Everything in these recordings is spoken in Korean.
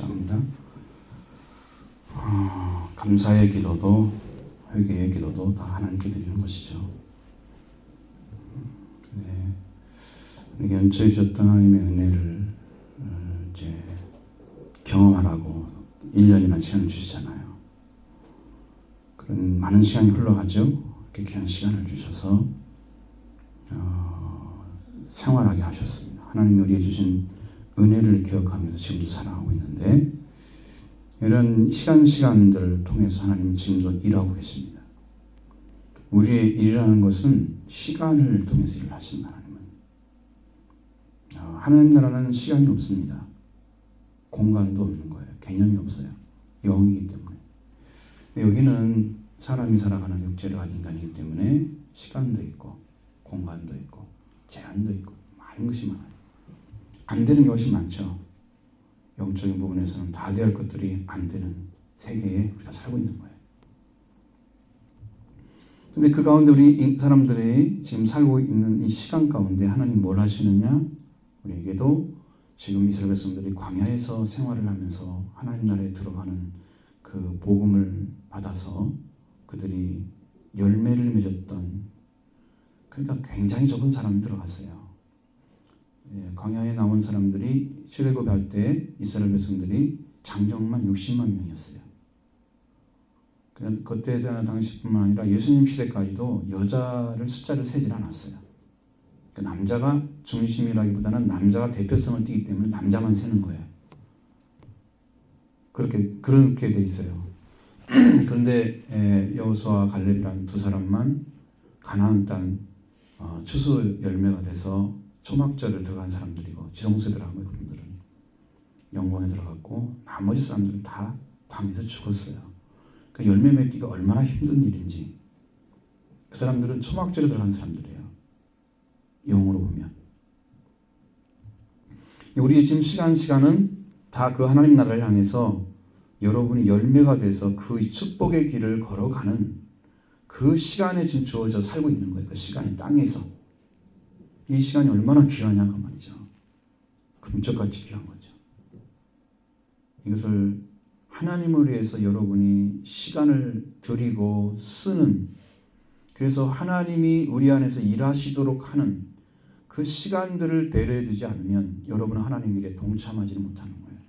감사합니다. 감사의 기도도 회개의 기도도 다 하나님께 드리는 것이죠. 네, 우리에게 연초해 주셨던 하나님의 은혜를 이제 경험하라고 1년이나 시간을 주시잖아요. 그런 많은 시간이 흘러가죠. 이렇게 귀한 시간을 주셔서 생활하게 하셨습니다. 하나님이 우리에게 주신 은혜를 기억하면서 지금도 살아가고 있는데, 이런 시간들을 통해서 하나님은 지금도 일하고 계십니다. 우리의 일이라는 것은 시간을 통해서 일을 하십니다. 하나님 나라는 시간이 없습니다. 공간도 없는 거예요. 개념이 없어요. 영이기 때문에. 여기는 사람이 살아가는 육체를 가진 인간이기 때문에 시간도 있고 공간도 있고 제한도 있고 많은 것이 많아요. 안 되는 것이 많죠. 영적인 부분에서는 다 돼야 할 것들이 안 되는 세계에 우리가 살고 있는 거예요. 근데 그 가운데 우리 사람들이 지금 살고 있는 이 시간 가운데 하나님 뭘 하시느냐? 우리에게도 지금 이스라엘 백성들이 광야에서 생활을 하면서 하나님 나라에 들어가는 그 복음을 받아서 그들이 열매를 맺었던, 그러니까 굉장히 적은 사람이 들어갔어요. 광야에 나온 사람들이 출애굽할 때 이스라엘 백성들이 장정만 60만 명이었어요. 그때 당시뿐만 아니라 예수님 시대까지도 여자를 숫자를 세질 않았어요. 남자가 중심이라기보다는 남자가 대표성을 띠기 때문에 남자만 세는 거예요. 그렇게 돼 있어요. 그런데 여호수아와 갈렙이라는 두 사람만 가나안 땅 추수 열매가 돼서 초막절을 들어간 사람들이고, 지성소들하고 그분들은 영광에 들어갔고, 나머지 사람들은 다 광야에서 죽었어요. 그 열매 맺기가 얼마나 힘든 일인지. 그 사람들은 초막절에 들어간 사람들이에요. 영으로 보면. 우리 지금 시간은 다 그 하나님 나라를 향해서 여러분이 열매가 돼서 그 축복의 길을 걸어가는 그 시간에 지금 주어져 살고 있는 거예요. 그 시간이 땅에서. 이 시간이 얼마나 귀하냐 그 말이죠. 금쪽같이 귀한 거죠. 이것을 하나님을 위해서 여러분이 시간을 드리고 쓰는, 그래서 하나님이 우리 안에서 일하시도록 하는 그 시간들을 배려해 주지 않으면 여러분은 하나님 일에 동참하지 못하는 거예요.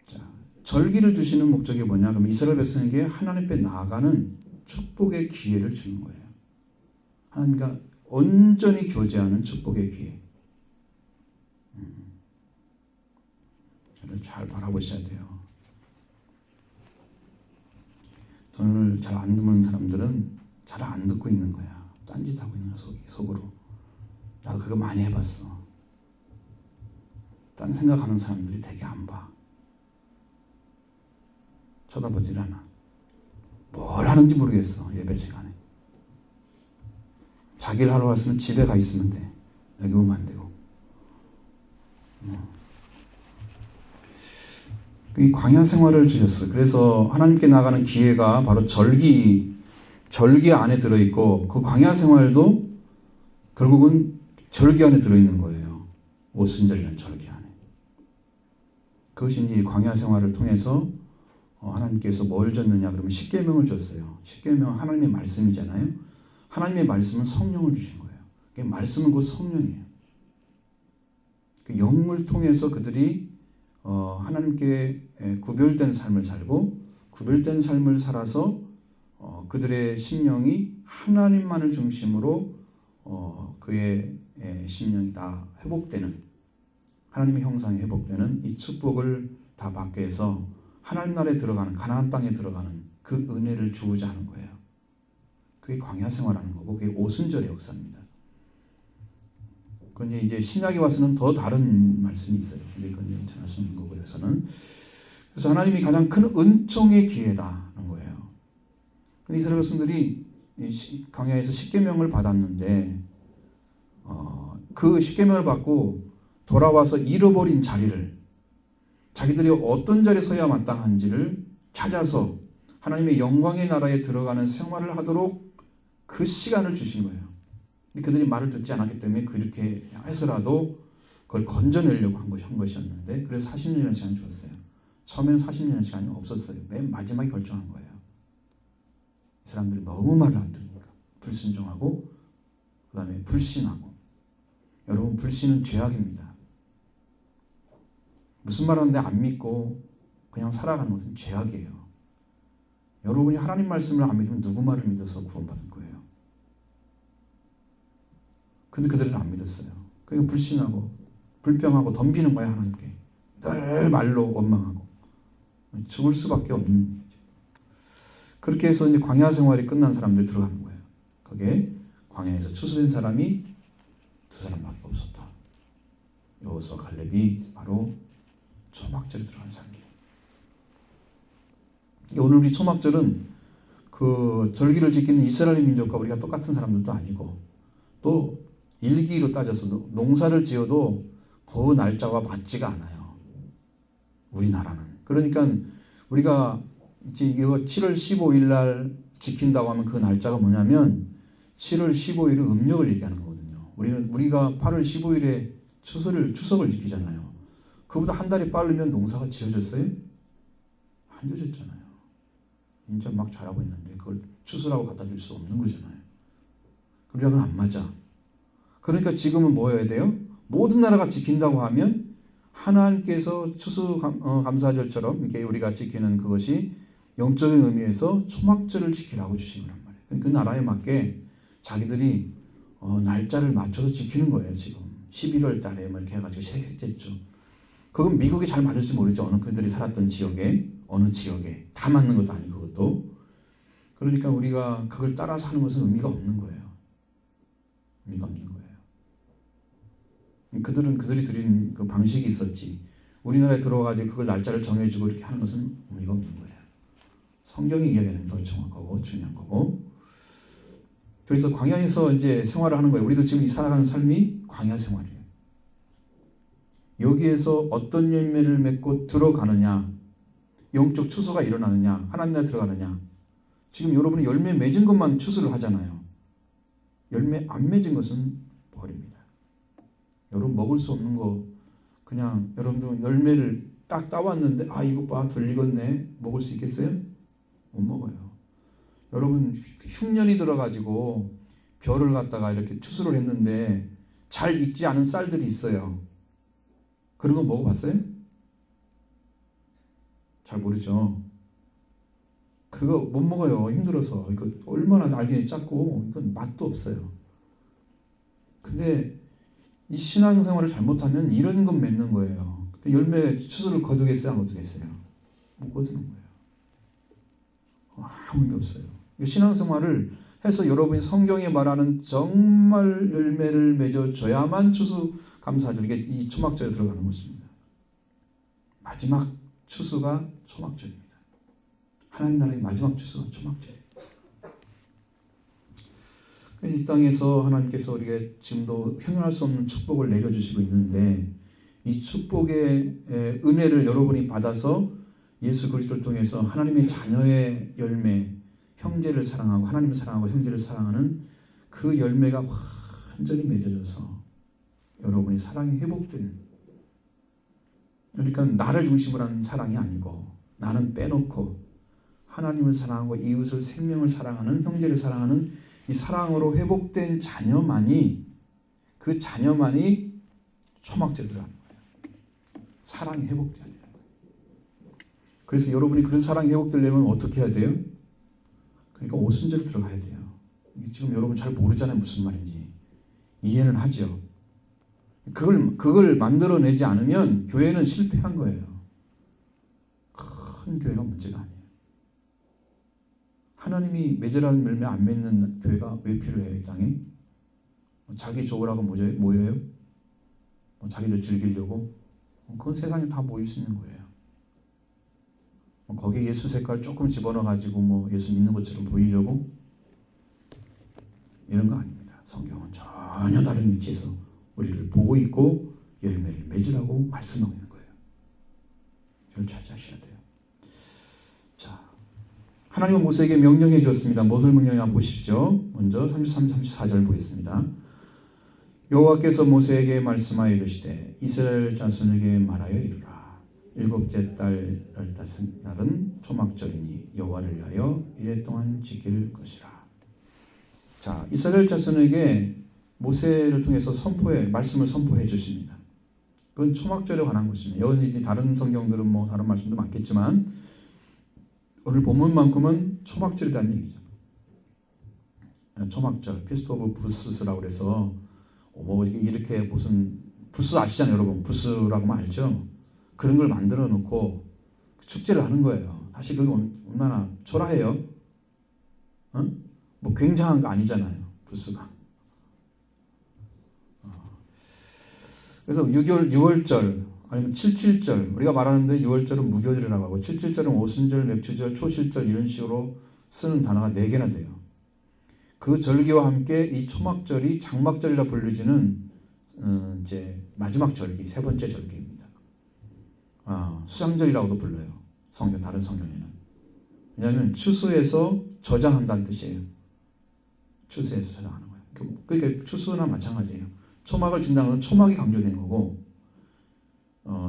자, 절기를 주시는 목적이 뭐냐? 그럼 이스라엘 백성에게 하나님 앞에 나아가는 축복의 기회를 주는 거예요. 하나님과 온전히 교제하는 축복의 기회. 저를 잘 바라보셔야 돼요. 돈을 잘 안 듣는 사람들은 잘 안 듣고 있는 거야. 딴짓하고 있는 거야, 속으로. 나도 그거 많이 해봤어. 딴 생각하는 사람들이 되게 안 봐. 쳐다보질 않아. 뭘 하는지 모르겠어, 예배 시간에. 자기를 하러 왔으면 집에 가 있으면 돼. 여기 오면 안 되고. 이 광야 생활을 주셨어요. 그래서 하나님께 나가는 기회가 바로 절기 안에 들어있고, 그 광야 생활도 결국은 절기 안에 들어있는 거예요. 오순절이라는 절기 안에. 그것이 이제 광야 생활을 통해서 하나님께서 뭘 줬느냐 그러면 십계명을 줬어요. 십계명은 하나님의 말씀이잖아요. 하나님의 말씀은 성령을 주신 거예요. 말씀은 곧 성령이에요. 그 영을 통해서 그들이 하나님께 구별된 삶을 살고, 구별된 삶을 살아서 그들의 심령이 하나님만을 중심으로 그의 심령이 다 회복되는, 하나님의 형상이 회복되는 이 축복을 다 받게 해서 하나님 나라에 들어가는, 가나안 땅에 들어가는 그 은혜를 주고자 하는 거예요. 그게 광야 생활하는 거고, 그게 오순절의 역사입니다. 그건 이제 신약에 와서는 더 다른 말씀이 있어요. 근데 그건 전하시는 거고, 그래서 하나님이 가장 큰 은총의 기회다는 거예요. 근데 이스라엘 백성들이 광야에서 십계명을 받았는데, 그 십계명을 받고 돌아와서 잃어버린 자리를, 자기들이 어떤 자리에 서야 마땅한지를 찾아서 하나님의 영광의 나라에 들어가는 생활을 하도록 그 시간을 주신 거예요. 근데 그들이 말을 듣지 않았기 때문에 그렇게 해서라도 그걸 건져내려고 한 것이었는데 그래서 40년의 시간이 주었어요. 처음에는 40년의 시간이 없었어요. 맨 마지막에 결정한 거예요. 이 사람들이 너무 말을 안 들으니까 불순종하고 그 다음에 불신하고. 여러분, 불신은 죄악입니다. 무슨 말 하는데 안 믿고 그냥 살아가는 것은 죄악이에요. 여러분이 하나님 말씀을 안 믿으면 누구 말을 믿어서 구원받을 거예요? 근데 그들은 안 믿었어요. 그러니까 불신하고 불평하고 덤비는 거야, 하나님께. 늘 말로 원망하고 죽을 수밖에 없는 얘기죠. 그렇게 해서 이제 광야 생활이 끝난 사람들 들어가는 거예요. 거기에 광야에서 추수된 사람이 두 사람밖에 없었다. 여호수아 갈렙이 바로 초막절에 들어간 사람이에요. 오늘 우리 초막절은 그 절기를 지키는 이스라엘 민족과 우리가 똑같은 사람들도 아니고, 또 일기로 따져서 농사를 지어도 그 날짜와 맞지가 않아요. 우리나라는. 그러니까 우리가 이제 이거 7월 15일 날 지킨다고 하면 그 날짜가 뭐냐면 7월 15일은 음력을 얘기하는 거거든요. 우리가 8월 15일에 추석을 지키잖아요. 그보다 한 달이 빠르면 농사가 지어졌어요? 안 지어졌잖아요. 인제 막 자라고 있는데 그걸 추수라고 갖다 줄 수 없는 거잖아요. 우리랑은 안 맞아. 그러니까 지금은 뭐 해야 돼요? 모든 나라가 지킨다고 하면 하나님께서 추수감사절처럼 이렇게 우리가 지키는 그것이 영적인 의미에서 초막절을 지키라고 주신 거란 말이에요. 그 나라에 맞게 자기들이 날짜를 맞춰서 지키는 거예요. 지금 11월 달에 뭐 이렇게 해가지고 세겠죠. 그건 미국이 잘 맞을지 모르죠. 어느 그들이 살았던 지역에, 어느 지역에 다 맞는 것도 아니고 그것도. 그러니까 우리가 그걸 따라서 하는 것은 의미가 없는 거예요. 의미가 없는 거예요. 그들이 드린 그 방식이 있었지. 우리나라에 들어와가지고 그걸 날짜를 정해주고 이렇게 하는 것은 의미가 없는 거예요. 성경이 이야기하는 더 정확하고 중요한 거고. 그래서 광야에서 이제 생활을 하는 거예요. 우리도 지금 이 살아가는 삶이 광야 생활이에요. 여기에서 어떤 열매를 맺고 들어가느냐, 영적 추수가 일어나느냐, 하나님 나라에 들어가느냐. 지금 여러분이 열매 맺은 것만 추수를 하잖아요. 열매 안 맺은 것은 버립니다. 여러분 먹을 수 없는 거 그냥 여러분도 열매를 딱 따왔는데 이거 봐 덜 익었네, 먹을 수 있겠어요? 못 먹어요. 여러분 흉년이 들어가지고 벼를 갖다가 이렇게 추수를 했는데 잘 익지 않은 쌀들이 있어요. 그런 거 먹어봤어요? 잘 모르죠. 그거 못 먹어요. 힘들어서. 이거 얼마나 날개 작고 이건 맛도 없어요. 근데 이 신앙생활을 잘못하면 이런 건 맺는 거예요. 열매 추수를 거두겠어요? 안 거두겠어요? 못 거두는 거예요. 아무 의미 없어요. 신앙생활을 해서 여러분이 성경에 말하는 정말 열매를 맺어줘야만 추수 감사절, 이게 이 초막절에 들어가는 것입니다. 마지막 추수가 초막절입니다. 하나님 나라의 마지막 추수가 초막절이에요. 이 땅에서 하나님께서 우리에게 지금도 형용할 수 없는 축복을 내려주시고 있는데, 이 축복의 은혜를 여러분이 받아서 예수 그리스도를 통해서 하나님의 자녀의 열매, 형제를 사랑하고 하나님을 사랑하고 형제를 사랑하는 그 열매가 완전히 맺어져서 여러분이 사랑이 회복된, 그러니까 나를 중심으로 하는 사랑이 아니고 나는 빼놓고 하나님을 사랑하고 이웃을, 생명을 사랑하는, 형제를 사랑하는 이 사랑으로 회복된 자녀만이, 그 자녀만이 초막절에 들어가는 거예요. 사랑이 회복돼야 돼요. 그래서 여러분이 그런 사랑이 회복되려면 어떻게 해야 돼요? 그러니까 오순절에 들어가야 돼요. 지금 여러분 잘 모르잖아요. 무슨 말인지. 이해는 하죠. 그걸 만들어내지 않으면 교회는 실패한 거예요. 큰 교회가 문제가 아니에요. 하나님이 맺으라는 열매 안 맺는 교회가 왜 필요해요, 이 땅에? 자기 좋으라고 모여요? 자기들 즐기려고? 그건 세상에 다 모일 수 있는 거예요. 거기에 예수 색깔 조금 집어넣어가지고 예수 믿는 것처럼 보이려고? 이런 거 아닙니다. 성경은 전혀 다른 위치에서 우리를 보고 있고 열매를 맺으라고 말씀하고 있는 거예요. 이걸 찾아하셔야 돼요. 자, 하나님은 모세에게 명령해 주었습니다. 무엇을 명령해 보십시오. 먼저 33, 34절 보겠습니다. 여호와께서 모세에게 말씀하여 이르시되 이스라엘 자손에게 말하여 이르라. 일곱째 달 15날은 초막절이니 여호와를 위하여 이래 동안 지킬 것이라. 자, 이스라엘 자손에게 모세를 통해서 말씀을 선포해 주십니다. 그건 초막절에 관한 것입니다. 여기 다른 성경들은 뭐 다른 말씀도 많겠지만 오늘 본문만큼은 초막절이라는 얘기죠. 초막절, 피스트 오브 부스라고 그래서 뭐 이렇게 무슨 부스 아시잖아요, 여러분. 부스라고 하면 알죠? 그런 걸 만들어 놓고 축제를 하는 거예요. 사실 그게 얼마나 초라해요. 뭐 굉장한 거 아니잖아요, 부스가. 그래서 6월절 아니면 77절, 우리가 말하는데 6월절은 무교절이라고 하고 77절은 오순절, 맥주절, 초실절 이런 식으로 쓰는 단어가 4개나 돼요. 그 절기와 함께 이 초막절이 장막절이라 불리지는 이제 마지막 절기, 세 번째 절기입니다. 수장절이라고도 불러요. 다른 성경에는. 왜냐하면 추수에서 저장한다는 뜻이에요. 추수에서 저장하는 거예요. 그러니까 추수나 마찬가지예요. 초막을 진다는 것은 초막이 강조되는 거고,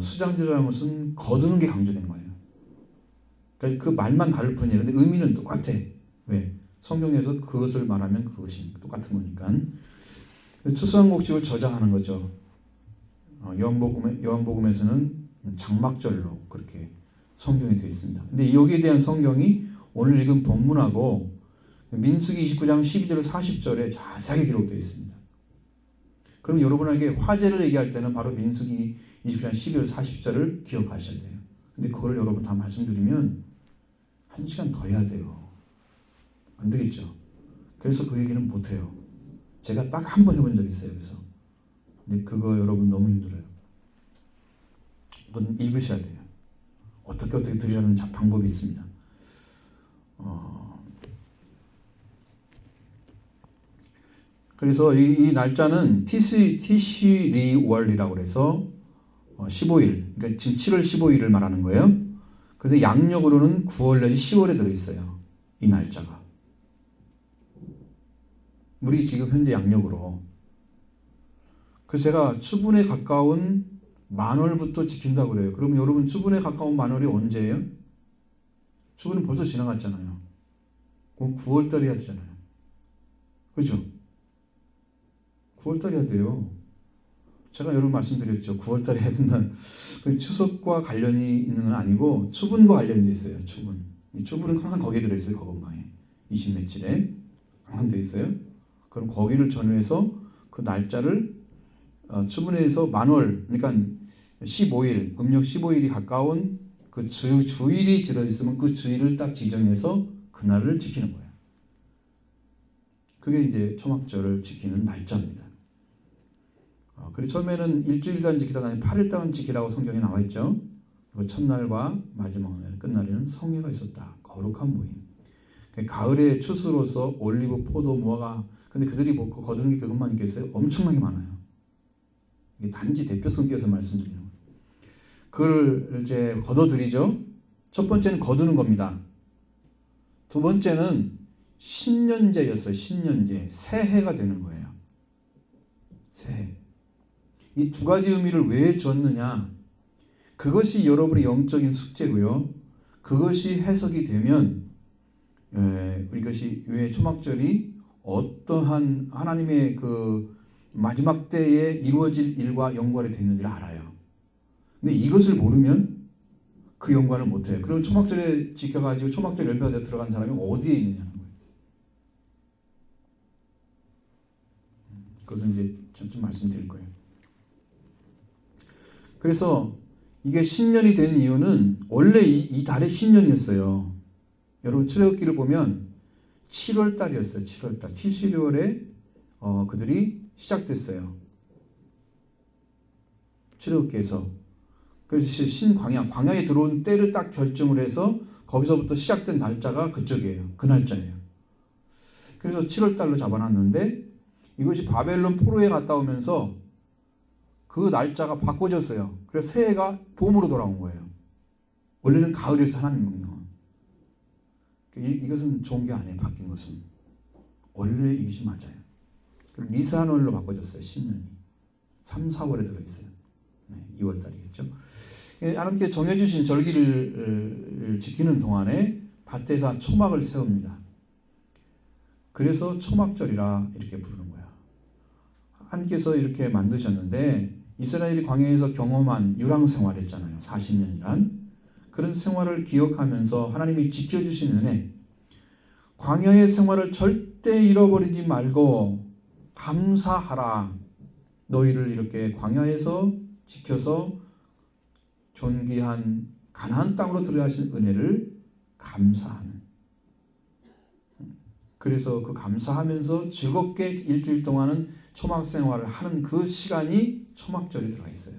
수장절이라는 것은 거두는 게 강조된 거예요. 그러니까 그 말만 다를 뿐이에요. 근데 의미는 똑같아. 왜? 성경에서 그것을 말하면 그것이 똑같은 거니까. 추수한 곡식을 저장하는 거죠. 요한복음에서는 장막절로 그렇게 성경이 되어 있습니다. 근데 여기에 대한 성경이 오늘 읽은 본문하고 민수기 29장 12절 40절에 자세하게 기록되어 있습니다. 그럼 여러분에게 화제를 얘기할 때는 바로 민수기 29장 12절 40절을 기억하셔야 돼요. 근데 그걸 여러분 다 말씀드리면 1시간 더 해야 돼요. 안 되겠죠. 그래서 그 얘기는 못해요. 제가 딱 한 번 해본 적이 있어요. 그래서. 근데 그거 여러분 너무 힘들어요. 그건 읽으셔야 돼요. 어떻게 드리라는 방법이 있습니다. 그래서 이 날짜는 티시리월이라고 해서 15일, 그러니까 지금 7월 15일을 말하는 거예요. 그런데 양력으로는 9월 내지 10월에 들어있어요. 이 날짜가. 우리 지금 현재 양력으로. 그래서 제가 추분에 가까운 만월부터 지킨다고 그래요. 그러면 여러분 추분에 가까운 만월이 언제예요? 추분은 벌써 지나갔잖아요. 그럼 9월달에 해야 되잖아요. 그렇죠? 9월달에 해야 돼요. 제가 여러분 말씀드렸죠. 9월달에 해야 된다는. 추석과 관련이 있는 건 아니고 추분과 관련이 있어요. 추분. 이 추분은 항상 거기에 들어있어요. 거건방에. 20며칠에 항상 들어있어요. 그럼 거기를 전후해서 그 날짜를 추분에서 만월, 그러니까 15일, 음력 15일이 가까운 그 주일이 들어있으면 그 주일을 딱 지정해서 그날을 지키는 거예요. 그게 이제 초막절을 지키는 날짜입니다. 그리고 처음에는 일주일간 지키다가 8일간 지키라고 성경에 나와 있죠. 그 첫날과 마지막 날, 끝날에는 성회가 있었다. 거룩한 모임. 가을의 추수로서 올리브, 포도, 무화과. 근데 그들이 먹고 거두는 게 그것만 있겠어요? 엄청나게 많아요. 이게 단지 대표성 띄어서 말씀드리는 거예요. 그걸 이제 거둬들이죠. 첫 번째는 거두는 겁니다. 두 번째는 신년제였어요. 신년제. 새해가 되는 거예요. 새해. 이 두 가지 의미를 왜 줬느냐? 그것이 여러분의 영적인 숙제고요. 그것이 해석이 되면 이것이 왜 초막절이 어떠한 하나님의 그 마지막 때에 이루어질 일과 연관이 되는지를 알아요. 근데 이것을 모르면 그 연관을 못해요. 그럼 초막절에 지켜가지고 초막절 열매가 들어간 사람이 어디에 있느냐는 거예요. 그것은 이제 좀 말씀드릴 거예요. 그래서 이게 신년이 된 이유는 원래 이 달의 신년이었어요. 여러분 출애굽기를 보면 7월 달이었어요. 7월 달. 티시리월에 그들이 시작됐어요. 출애굽기에서. 그래서 광야에 들어온 때를 딱 결정을 해서 거기서부터 시작된 날짜가 그쪽이에요. 그 날짜예요. 그래서 7월 달로 잡아놨는데 이것이 바벨론 포로에 갔다 오면서 그 날짜가 바꿔졌어요. 그래서 새해가 봄으로 돌아온 거예요. 원래는 가을에서 하나님 명령. 이것은 좋은 게 아니에요. 바뀐 것은. 원래 이것이 맞아요. 니스한월로 바꿔줬어요. 신년이 3, 4월에 들어있어요. 2월 달이겠죠. 하나님께 정해주신 절기를 지키는 동안에 밭에서 초막을 세웁니다. 그래서 초막절이라 이렇게 부르는 거야. 하나님께서 이렇게 만드셨는데 이스라엘이 광야에서 경험한 유랑생활했잖아요. 40년이란 그런 생활을 기억하면서 하나님이 지켜주신 은혜, 광야의 생활을 절대 잃어버리지 말고 감사하라. 너희를 이렇게 광야에서 지켜서 존귀한 가나안 땅으로 들어가신 은혜를 감사하는. 그래서 그 감사하면서 즐겁게 일주일 동안은 초막 생활을 하는 그 시간이 초막절에 들어가 있어요.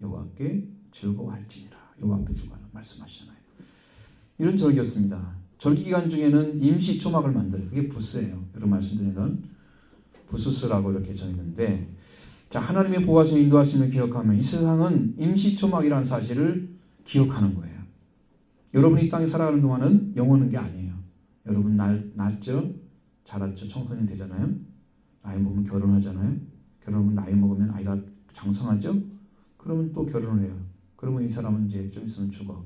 여호와께 즐거워할지니라. 여호와 앞에 즐거워하라 말씀하시잖아요. 이런 절기였습니다. 절기 기간 중에는 임시 초막을 만들어요. 그게 부스예요. 여러분 말씀드리던 부스스라고 이렇게 정했는데, 자, 하나님의 보호하심 인도하심을 기억하면 이 세상은 임시 초막이라는 사실을 기억하는 거예요. 여러분이 이 땅에 살아가는 동안은 영원한 게 아니에요. 여러분 낳았죠? 자랐죠? 청소년 되잖아요? 나이 먹으면 결혼하잖아요? 결혼하면 나이 먹으면 아이가 장성하죠? 그러면 또 결혼을 해요. 그러면 이 사람은 이제 좀 있으면 죽어.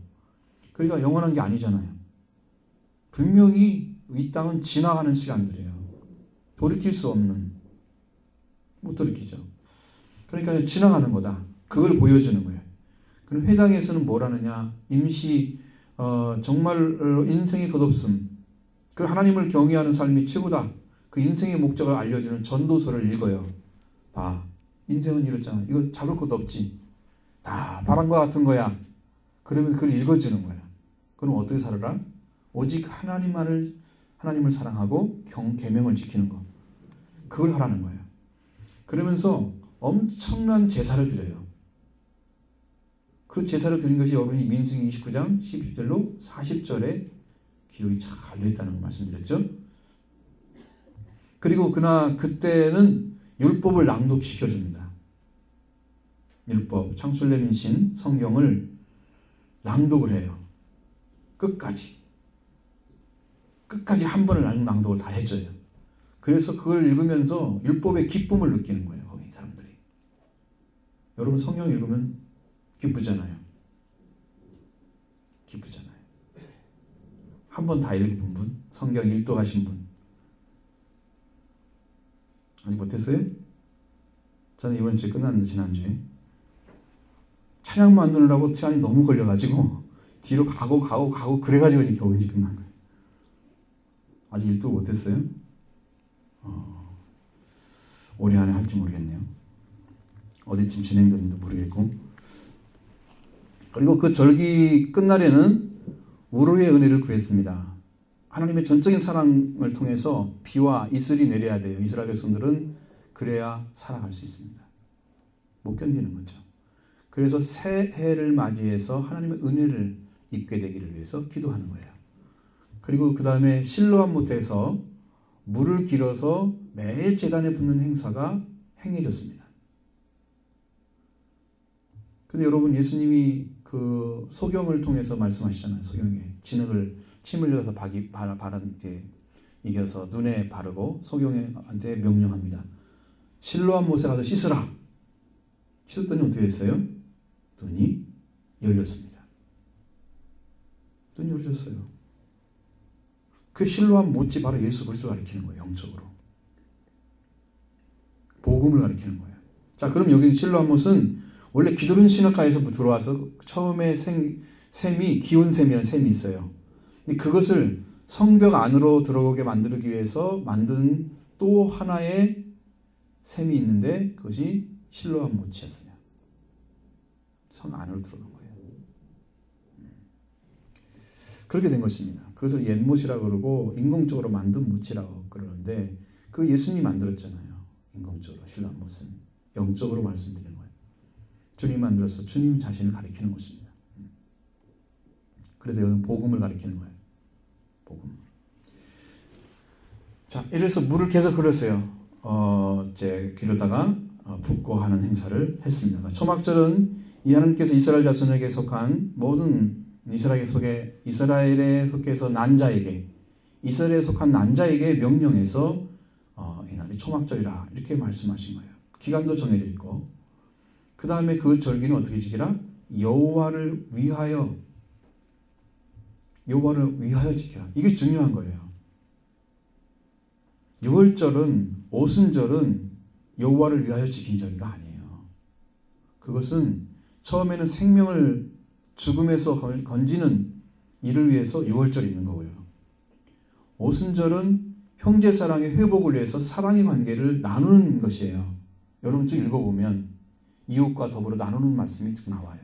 그러니까 영원한 게 아니잖아요. 분명히 이 땅은 지나가는 시간들이에요. 돌이킬 수 없는, 못 돌이키죠. 그러니까 지나가는 거다. 그걸 보여주는 거예요. 그럼 회당에서는 뭘 하느냐? 임시 정말 인생의 덧없음, 그 하나님을 경외하는 삶이 최고다. 그 인생의 목적을 알려주는 전도서를 읽어요. 봐, 인생은 이렇잖아. 이거 잡을 것도 없지. 다 바람과 같은 거야. 그러면 그걸 읽어주는 거야. 그럼 어떻게 살아라? 오직 하나님을 사랑하고 계명을 지키는 거. 그걸 하라는 거예요. 그러면서 엄청난 제사를 드려요. 그 제사를 드린 것이 여러분이 민수기 29장 11절로 40절에 기록이 잘 되어있다는 거 말씀드렸죠. 그리고 그때는 율법을 낭독시켜줍니다. 율법, 창술레민신 성경을 낭독을 해요. 끝까지 한 번을 낭독을 다 해줘요. 그래서 그걸 읽으면서 율법의 기쁨을 느끼는 거예요. 거기 사람들이. 여러분 성경 읽으면 기쁘잖아요. 기쁘잖아요. 한 번 다 읽은 분, 성경 일독하신 분 아직 못했어요? 저는 이번 주에 끝났는데 지난주에 찬양 만드느라고 시간이 너무 걸려가지고 뒤로 가고 그래가지고 이제 겨우 이제 끝난 거예요. 아직 일독 못했어요? 올해 안에 할지 모르겠네요. 어디쯤 진행되는지도 모르겠고. 그리고 그 절기 끝날에는 우로의 은혜를 구했습니다. 하나님의 전적인 사랑을 통해서 비와 이슬이 내려야 돼요. 이스라엘 백성들은 그래야 살아갈 수 있습니다. 못 견디는 거죠. 그래서 새해를 맞이해서 하나님의 은혜를 입게 되기를 위해서 기도하는 거예요. 그리고 그 다음에 실로암 못에서 물을 길어서 매일 제단에 붓는 행사가 행해졌습니다. 근데 여러분 예수님이 그 소경을 통해서 말씀하시잖아요. 소경에 침을 흘려서 바람 이제 이겨서 눈에 바르고 소경한테 명령합니다. 실로암 못에 가서 씻으라. 씻었더니 어떻게 했어요? 눈이 열렸습니다. 눈이 열렸어요. 그 실로암 못이 바로 예수 그리스도를 가리키는 거예요. 영적으로. 복음을 가리키는 거예요. 자, 그럼 여기 실로암 못은 원래 기드론 시냇가에서 들어와서 처음에 샘이 기온샘이라는 샘이 있어요. 근데 그것을 성벽 안으로 들어오게 만들기 위해서 만든 또 하나의 샘이 있는데 그것이 실로암 못이었어요. 성 안으로 들어간 거예요. 그렇게 된 것입니다. 그것을 옛못이라고 그러고 인공적으로 만든 못이라고 그러는데 그 예수님이 만들었잖아요. 인공적으로 실로암 못은 영적으로 말씀드리는 거예요. 주님이 만들어서 주님 자신을 가리키는 것입니다. 그래서 여기는 복음을 가리키는 거예요. 복음. 자, 이래서 물을 계속 흘렸어요. 이제 기르다가 붓고 하는 행사를 했습니다. 초막절은 이 하나님께서 이스라엘 자손에게 속한 모든 이스라엘에 속해서 난 자에게 이스라엘에 속한 난 자에게 명령해서 이날이 초막절이라 이렇게 말씀하신 거예요. 기간도 정해져 있고 그 다음에 그 절기는 어떻게 지키라? 여호와를 위하여 지키라. 이게 중요한 거예요. 유월절은 오순절은 여호와를 위하여 지킨 절기가 아니에요. 그것은 처음에는 생명을 죽음에서 건지는 이를 위해서 유월절이 있는 거고요. 오순절은 형제사랑의 회복을 위해서 사랑의 관계를 나누는 것이에요. 여러분 쭉 읽어보면 이웃과 더불어 나누는 말씀이 나와요.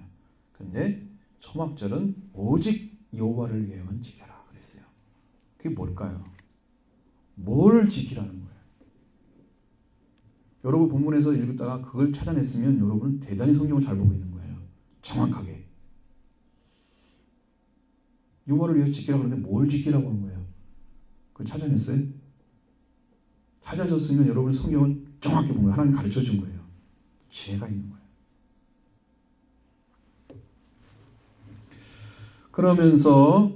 그런데 초막절은 오직 여호와를 위해만 지켜라 그랬어요. 그게 뭘까요? 뭘 지키라는 거예요? 여러분 본문에서 읽다가 그걸 찾아냈으면 여러분은 대단히 성경을 잘 보고 있는 거예요. 정확하게. 여호와를 위해 지키라고 하는데 뭘 지키라고 하는 거예요? 그걸 찾아냈어요? 찾아줬으면 여러분 성경을 정확히 본 거예요. 하나님 가르쳐 준 거예요. 지혜가 있는 거예요. 그러면서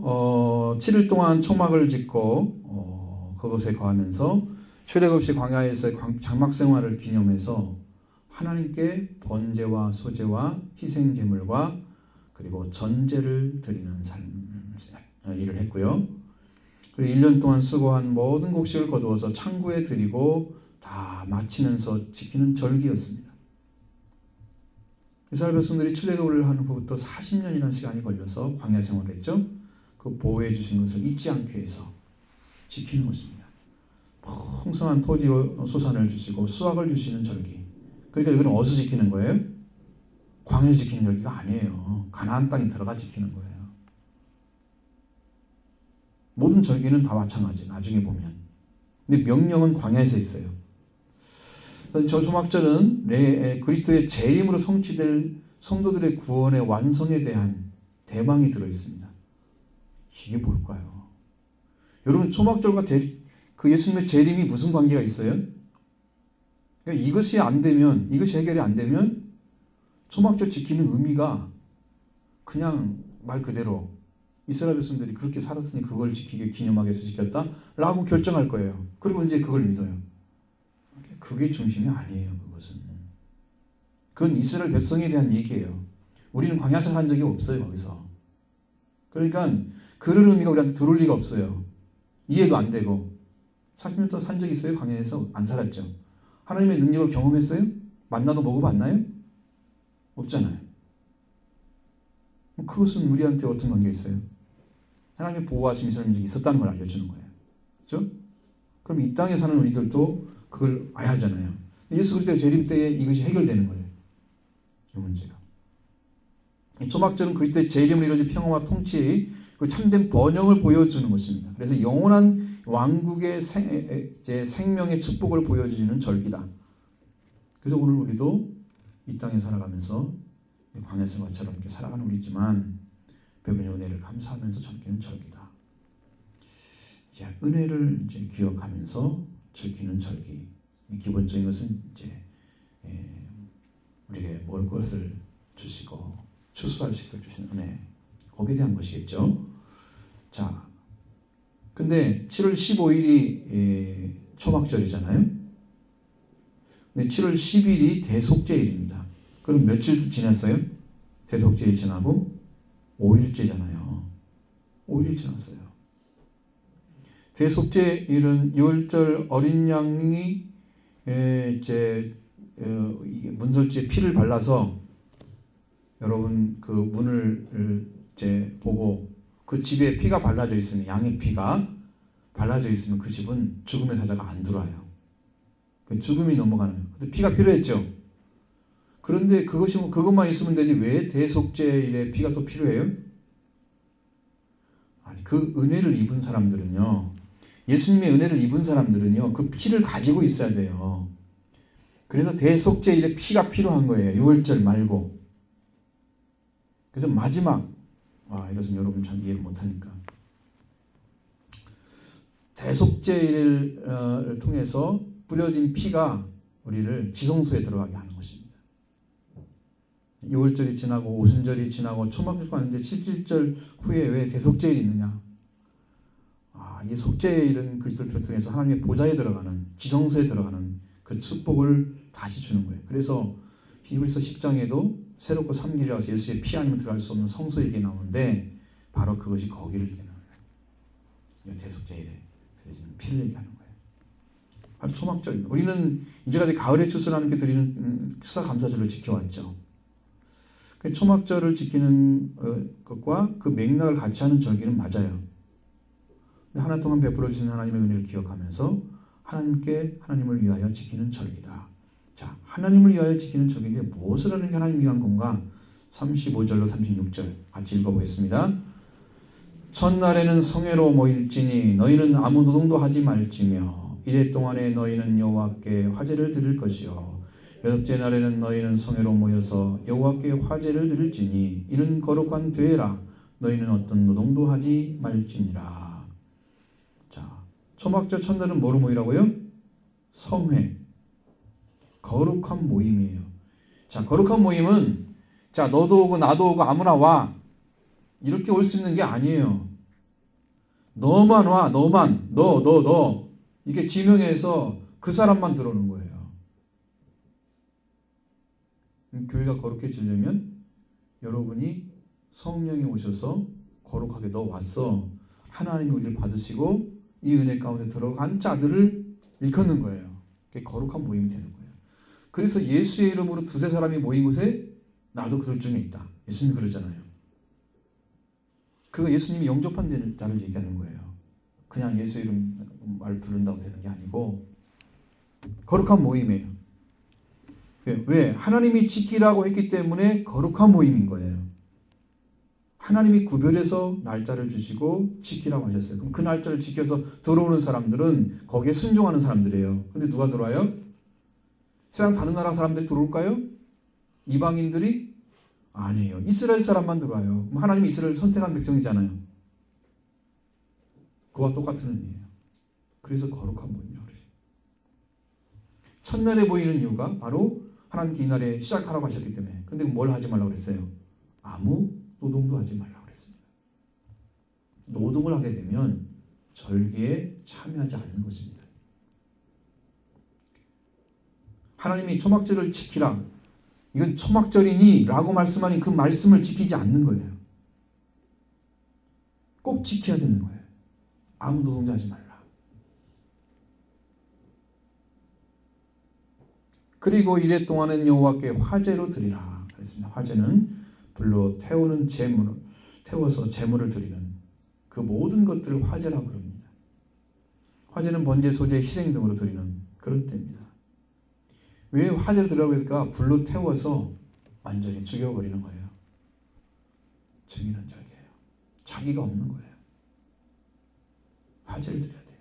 7일 동안 초막을 짓고 그것에 거하면서 출애굽시 광야에서의 장막 생활을 기념해서 하나님께 번제와 소제와 희생 제물과 그리고 전제를 드리는 일을 했고요. 그리고 1년 동안 수고한 모든 곡식을 거두어서 창고에 드리고 다 마치면서 지키는 절기였습니다. 이스라엘 백성들이 출애굽을 한 후부터 40년이라는 시간이 걸려서 광야 생활을 했죠. 그 보호해 주신 것을 잊지 않게 해서 지키는 것입니다. 풍성한 토지 소산을 주시고 수확을 주시는 절기. 그러니까 이건 어디서 지키는 거예요? 광야에서 지키는 절기가 아니에요. 가나안 땅에 들어가 지키는 거예요. 모든 절기는 다 마찬가지. 나중에 보면. 근데 명령은 광야에서 있어요. 저 초막절은 그리스도의 재림으로 성취될 성도들의 구원의 완성에 대한 대망이 들어있습니다. 이게 뭘까요? 여러분 초막절과 그 예수님의 재림이 무슨 관계가 있어요? 그러니까 이것이 해결이 안 되면 초막절 지키는 의미가 그냥 말 그대로 이스라엘 백성들이 그렇게 살았으니 그걸 지키게 기념하기 위해서 지켰다라고 결정할 거예요. 그리고 이제 그걸 믿어요. 그게 중심이 아니에요. 그건 이스라엘 백성에 대한 얘기예요. 우리는 광야생 한 적이 없어요. 거기서. 그러니까 그런 의미가 우리한테 들어올 리가 없어요. 이해도 안 되고. 40년 동안 산 적이 있어요? 광야에서? 안 살았죠. 하나님의 능력을 경험했어요? 만나도 먹어봤나요? 없잖아요. 그것은 우리한테 어떤 관계가 있어요? 하나님의 보호하심이 있었다는 걸 알려주는 거예요. 그렇죠? 그럼 이 땅에 사는 우리들도 그걸 알아야 하잖아요. 예수 그리스도의 재림 때에 이것이 해결되는 거예요. 이 문제가. 초막절은 그리스도의 재림으로 이루어진 평화와 통치의 그 참된 번영을 보여주는 것입니다. 그래서 영원한 왕국의 생명의 축복을 보여주는 절기다. 그래서 오늘 우리도 이 땅에 살아가면서 광야 생활처럼 이렇게 살아가는 우리지만 배분의 은혜를 감사하면서 즐기는 절기다. 은혜를 이제 기억하면서 즐기는 절기. 기본적인 것은 이제 우리에게 먹을 것을 주시고 추수할 수 있도록 주신 은혜. 거기에 대한 것이겠죠. 자, 근데 7월 15일이 초막절이잖아요. 근데 7월 10일이 대속죄일입니다. 그럼 며칠 지났어요? 대속죄일 지나고 5일째잖아요. 5일이 지났어요. 대속죄일은 유월절 어린 양이 문설주에 피를 발라서 여러분 그 문을 이제 보고 그 집에 피가 발라져 있으면 양의 피가 발라져 있으면 그 집은 죽음의 사자가 안 들어와요. 그 죽음이 넘어가는 거예요. 근데 피가 필요했죠. 그런데 그것만 있으면 되지 왜 대속죄일에 피가 또 필요해요? 아니 그 은혜를 입은 사람들은요. 예수님의 은혜를 입은 사람들은요. 그 피를 가지고 있어야 돼요. 그래서 대속죄일에 피가 필요한 거예요. 유월절 말고. 그래서 마지막 이것은 여러분 참 이해를 못하니까 대속죄일을 통해서 뿌려진 피가 우리를 지성소에 들어가게 하는 것입니다. 6월절이 지나고 오순절이 지나고 초막절이 왔는데 7절 후에 왜 대속죄일이 있느냐? 이 속죄일은 그리스도 편성에서 하나님의 보좌에 들어가는, 지성소에 들어가는 그 축복을 다시 주는 거예요. 그래서 히브리서 10장에도 새롭고 삼기라고 해서 예수의 피 아니면 들어갈 수 없는 성소 얘기 나오는데 바로 그것이 거기를 얘기하는 거예요. 대속죄일에 드려지는 피를 얘기하는 거예요. 바로 초막절입니다. 우리는 이제까지 가을에 추수를 하나님께 드리는 수사감사절을 지켜왔죠. 초막절을 지키는 것과 그 맥락을 같이 하는 절기는 맞아요. 한 해 동안 베풀어 주신 하나님의 은혜를 기억하면서 하나님을 위하여 지키는 절기다. 자, 하나님을 위하여 지키는 절기인데 무엇을 하는 게 하나님 위한 건가? 35절로 36절 같이 읽어보겠습니다. 첫날에는 성회로 모일지니 너희는 아무 노동도 하지 말지며 이래 동안에 너희는 여호와께 화제를 드릴 것이요 여섯째 날에는 너희는 성회로 모여서 여호와께 화제를 드릴지니 이는 거룩한 되라. 너희는 어떤 노동도 하지 말지니라. 자, 초막절 첫날은 뭐로 모이라고요? 성회. 거룩한 모임이에요. 자, 거룩한 모임은 자, 너도 오고 나도 오고 아무나 와. 이렇게 올 수 있는 게 아니에요. 너만 와. 너만. 너. 이게 지명해서 그 사람만 들어오는 거예요. 교회가 거룩해지려면 여러분이 성령이 오셔서 거룩하게 너 왔어. 하나님이 우리를 받으시고 이 은혜 가운데 들어간 자들을 일컫는 거예요. 그게 거룩한 모임이 되는 거예요. 그래서 예수의 이름으로 두세 사람이 모인 곳에 나도 그들 중에 있다. 예수님이 그러잖아요. 그거 예수님이 영접한 자를 얘기하는 거예요. 그냥 예수 이름 말 부른다고 되는 게 아니고 거룩한 모임이에요. 왜? 하나님이 지키라고 했기 때문에 거룩한 모임인 거예요. 하나님이 구별해서 날짜를 주시고 지키라고 하셨어요. 그럼 그 날짜를 지켜서 들어오는 사람들은 거기에 순종하는 사람들이에요. 근데 누가 들어와요? 세상 다른 나라 사람들이 들어올까요? 이방인들이? 아니에요. 이스라엘 사람만 들어와요. 그럼 하나님이 이스라엘을 선택한 백성이잖아요. 그와 똑같은 의미예요. 그래서 거룩한 모임이라고 그래요. 첫날에 보이는 이유가 바로 하나님께 이날에 시작하라고 하셨기 때문에. 근데 뭘 하지 말라고 그랬어요? 아무 노동도 하지 말라고 그랬습니다. 노동을 하게 되면 절기에 참여하지 않는 것입니다. 하나님이 초막절을 지키라. 이건 초막절이니 라고 말씀하니 그 말씀을 지키지 않는 거예요. 꼭 지켜야 되는 거예요. 아무 노동도 하지 말라. 그리고 이래 동안은 여호와께 화제로 드리라 그랬습니다. 화제는 불로 태워서 제물을 드리는 그 모든 것들을 화제라고 그럽니다. 화제는 번제, 소제, 희생 등으로 드리는 그런 때입니다. 왜 화제를 드리라고 했을까? 불로 태워서 완전히 죽여버리는 거예요. 죽이는 절개예요. 자기가 없는 거예요. 화제를 드려야 돼요.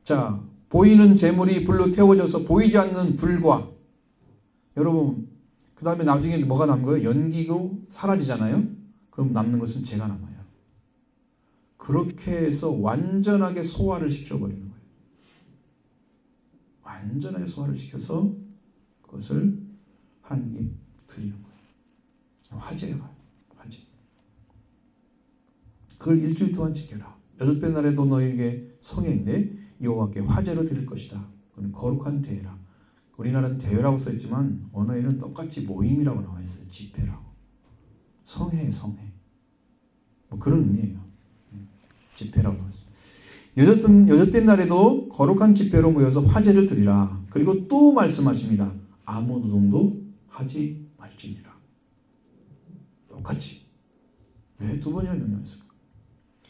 자, 보이는 제물이 불로 태워져서 보이지 않는 불과 여러분 그 다음에 나중에 뭐가 남은 거예요? 연기고 사라지잖아요. 그럼 남는 것은 죄가 남아요. 그렇게 해서 완전하게 소화를 시켜버리는 거예요. 완전하게 소화를 시켜서 그것을 하나님께 드리는 거예요. 화제예요. 화제. 그걸 일주일 동안 지켜라. 여섯째 날에도 너에게 성회인데 여호와께 화제로 드릴 것이다. 그건 거룩한 대회라. 우리나라는 대회라고 써있지만 언어에는 똑같이 모임이라고 나와 있어요. 집회라고. 성회. 뭐 그런 의미예요. 집회라고 나와 있어요. 여섯째 날에도 거룩한 집회로 모여서 화제를 드리라. 그리고 또 말씀하십니다. 아무 노동도 하지 말지니라. 똑같이. 왜 두 번이나 명령했을까?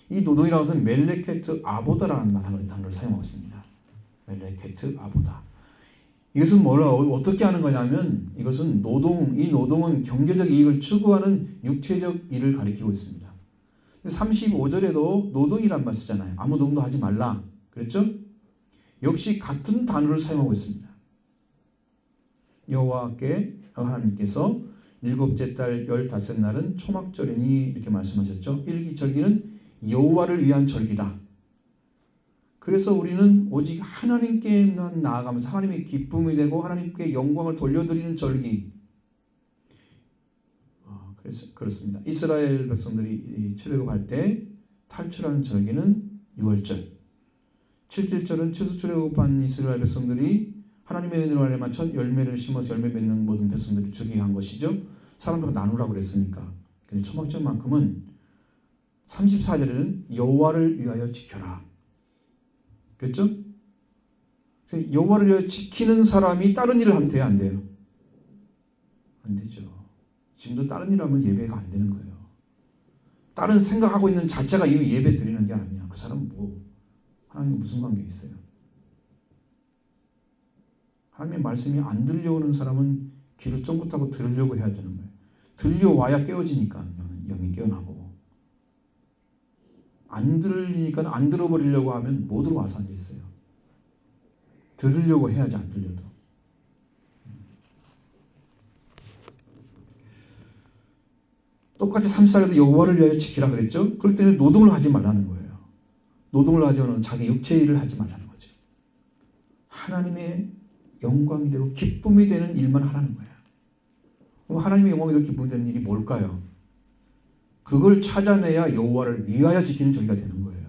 이 노동이라는 것은 멜레케트 아보다라는 단어를 사용하고 있습니다. 멜레케트 아보다. 이것은 어떻게 하는 거냐면 이것은 이 노동은 경제적 이익을 추구하는 육체적 일을 가리키고 있습니다. 35절에도 노동이란 말 쓰잖아요. 아무 노동도 하지 말라. 그랬죠? 역시 같은 단어를 사용하고 있습니다. 여호와께 하나님께서 일곱째 달 15날은 초막절이니 이렇게 말씀하셨죠. 일기절기는 여호와를 위한 절기다. 그래서 우리는 오직 하나님께만 나아가면서 하나님의 기쁨이 되고 하나님께 영광을 돌려드리는 절기. 그래서 그렇습니다. 이스라엘 백성들이 출애굽할 때 탈출하는 절기는 6월절. 7절절은 추수출애굽한 이스라엘 백성들이 하나님의 은혜로 말미암아 첫 열매를 심어서 열매 맺는 모든 백성들을 죽이게 한 것이죠. 사람들과 나누라고 그랬으니까. 근데 초막절만큼은 34절에는 여호와를 위하여 지켜라. 그랬죠? 여호와를 위하여 지키는 사람이 다른 일을 하면 돼요, 안 돼요? 안 되죠. 지금도 다른 일 하면 예배가 안 되는 거예요. 다른 생각하고 있는 자체가 이미 예배 드리는 게 아니야. 그 사람은 뭐 하나님 무슨 관계 있어요? 하나님의 말씀이 안 들려오는 사람은 귀를 쫑긋하고 들으려고 해야 되는 거예요. 들려와야 깨어지니까 영이 깨어나고, 안 들리니까 안 들어버리려고 하면 못 들어와서 앉아있어요. 들으려고 해야지 안 들려도. 똑같이 34절에도 여호와를 위하여 지키라 그랬죠. 그럴 때는 노동을 하지 말라는 거예요. 노동을 하지 않으면 자기 육체 일을 하지 말라는 거죠. 하나님의 영광이 되고 기쁨이 되는 일만 하라는 거예요. 그럼 하나님의 영광이 되고 기쁨이 되는 일이 뭘까요? 그걸 찾아내야 여호와를 위하여 지키는 절기가 되는 거예요.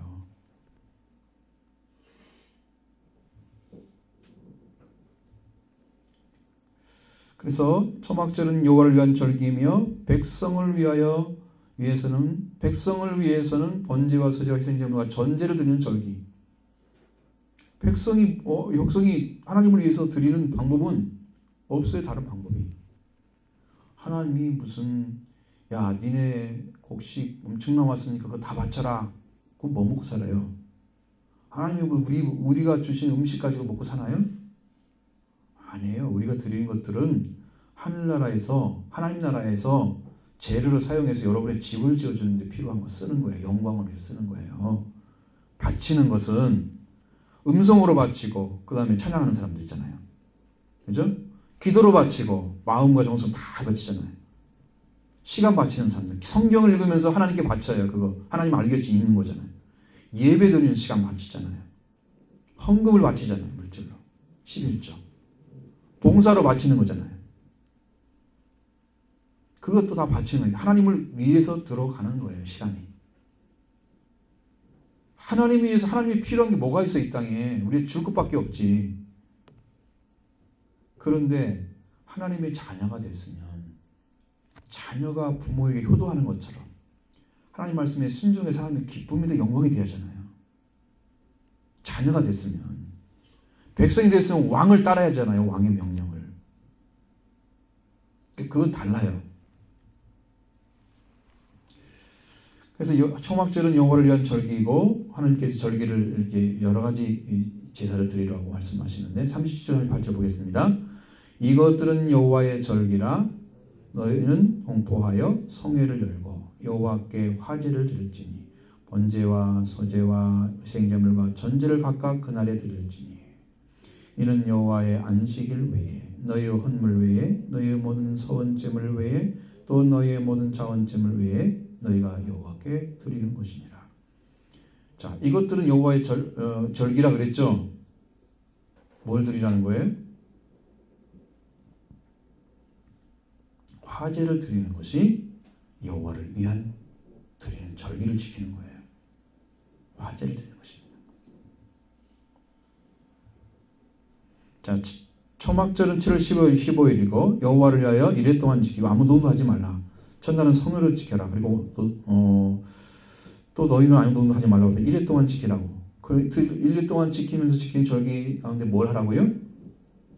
그래서 초막절은 여호와를 위한 절기이며 백성을 위해서는 번제와 서제와 희생제물과 전제를 드리는 절기. 백성이 하나님을 위해서 드리는 방법은 없어요. 다른 방법이. 하나님이 무슨 니네 곡식 엄청 나왔으니까 그거 다 바쳐라. 그럼 뭐 먹고 살아요? 하나님이 우리가 주신 음식 가지고 먹고 사나요? 아니에요. 우리가 드리는 것들은 하나님 나라에서 재료를 사용해서 여러분의 집을 지어주는데 필요한 거 쓰는 거예요. 영광을 위해 쓰는 거예요. 바치는 것은 음성으로 바치고 그 다음에 찬양하는 사람들 있잖아요. 그죠? 기도로 바치고 마음과 정성 다 바치잖아요. 시간 바치는 사람들. 성경을 읽으면서 하나님께 바쳐요. 그거 하나님 알겠지 있는 거잖아요. 예배 드리는 시간 바치잖아요. 헌금을 바치잖아요. 물질로. 11조. 봉사로 바치는 거잖아요. 그것도 다 바치는 거예요. 하나님을 위해서 들어가는 거예요. 시간이. 하나님을 위해서 하나님이 필요한 게 뭐가 있어 이 땅에. 우리 줄 것밖에 없지. 그런데 하나님의 자녀가 됐으면 자녀가 부모에게 효도하는 것처럼 하나님 말씀에 순종해서 하나님의 기쁨이 더 영광이 되잖아요. 자녀가 됐으면 백성이 됐으면 왕을 따라야 하잖아요. 왕의 명령을. 그건 달라요. 그래서 초막절은 여호와를 위한 절기이고 하나님께서 절기를 이렇게 여러 가지 제사를 드리라고 말씀하시는데 37절 8절 보겠습니다. 이것들은 여호와의 절기라 너희는 공포하여 성회를 열고 여호와께 화제를 드릴지니 번제와 소제와 희생제물과 전제를 각각 그날에 드릴지니 이는 여호와의 안식일 외에 너희의 헌물 외에 너희의 모든 서원제물 외에 또 너희의 모든 자원제물 외에 너희가 여호와께 드리는 것이니라. 자, 이것들은 여호와의 절기라 그랬죠. 뭘 드리라는 거예요? 화제를 드리는 것이 여호와를 위한 드리는 절기를 지키는 거예요. 화제를 드리는 것입니다. 자, 초막절은 7월 15일이고 여호와를 위하여 이래 동안 지키고 아무 노동도 하지 말라. 첫날은 성회를 지켜라. 그리고 또 너희는 아무 노동도 하지 말라고. 이래 동안 지키라고. 그 1년 동안 지키면서 지키는 절기 가운데 뭘 하라고요?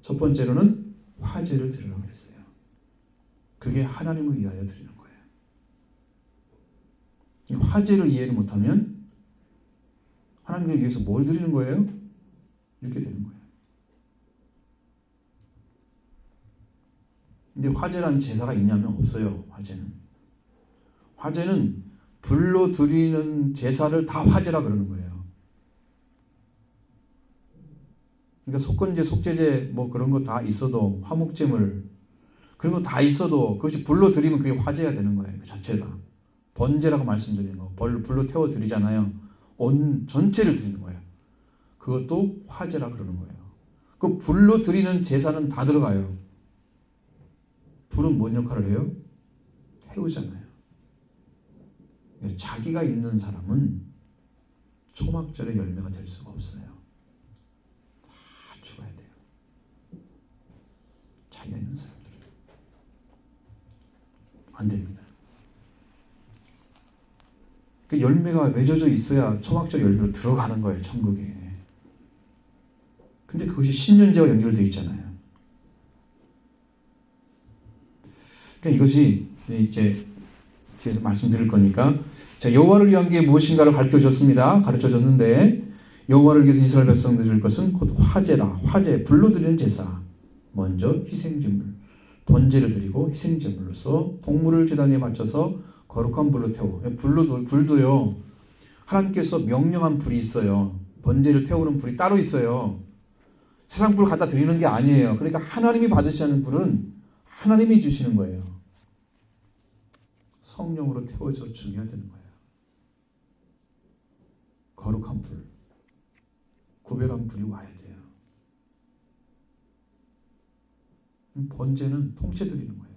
첫 번째로는 화제를 드리라고 그랬어요. 그게 하나님을 위하여 드리는 거예요. 이 화제를 이해를 못하면 하나님을 위해서 뭘 드리는 거예요? 이렇게 되는 거예요. 근데 화제라는 제사가 있냐면 없어요. 화제는 불로 드리는 제사를 다 화제라 그러는 거예요. 그러니까 속건제, 속제제 뭐 그런 거 다 있어도 화목제물 그런 거 다 있어도 그것이 불로 드리면 그게 화제가 되는 거예요. 그 자체가. 번제라고 말씀드리는 거. 불로 태워 드리잖아요. 온 전체를 드리는 거예요. 그것도 화제라 그러는 거예요. 그 불로 드리는 제사는 다 들어가요. 불은 뭔 역할을 해요? 태우잖아요. 자기가 있는 사람은 초막절의 열매가 될 수가 없어요. 다 죽어야 돼요. 자기가 있는 사람들 안 됩니다. 그 열매가 맺어져 있어야 초막절 열매로 들어가는 거예요, 천국에. 근데 그것이 신년제와 연결되어 있잖아요. 그러니까 이것이 이제 제가 말씀드릴 거니까, 자, 여호와를 위한 게 무엇인가를 가르쳐줬는데, 여호와를 위해서 이스라엘 백성 드릴 것은 곧 화제라. 화제, 불로 드리는 제사. 먼저 희생제물, 번제를 드리고 희생제물로서 동물을 제단 위에 맞춰서 거룩한 불로 태워. 불도요, 하나님께서 명령한 불이 있어요. 번제를 태우는 불이 따로 있어요. 세상 불 갖다 드리는 게 아니에요. 그러니까 하나님이 받으시는 불은 하나님이 주시는 거예요. 성령으로 태워져 죽여야 되는 거예요. 거룩한 불, 구별한 불이 와야 돼요. 번제는 통째 드리는 거예요.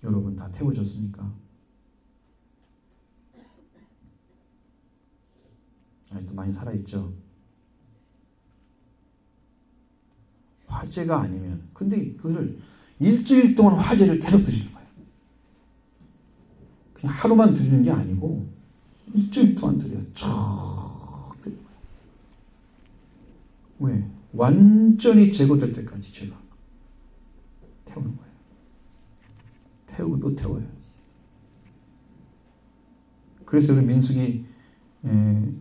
여러분 다 태워졌습니까? 아직도 많이 살아있죠? 화제가 아니면, 근데 그걸 일주일 동안 화제를 계속 드리는 거예요. 그냥 하루만 드리는 게 아니고 일주일 동안 드려요. 쭉 드리는 거예요. 왜? 완전히 제거될 때까지 제가 태우는 거예요. 태우고 또 태워요. 그래서 우리 민수기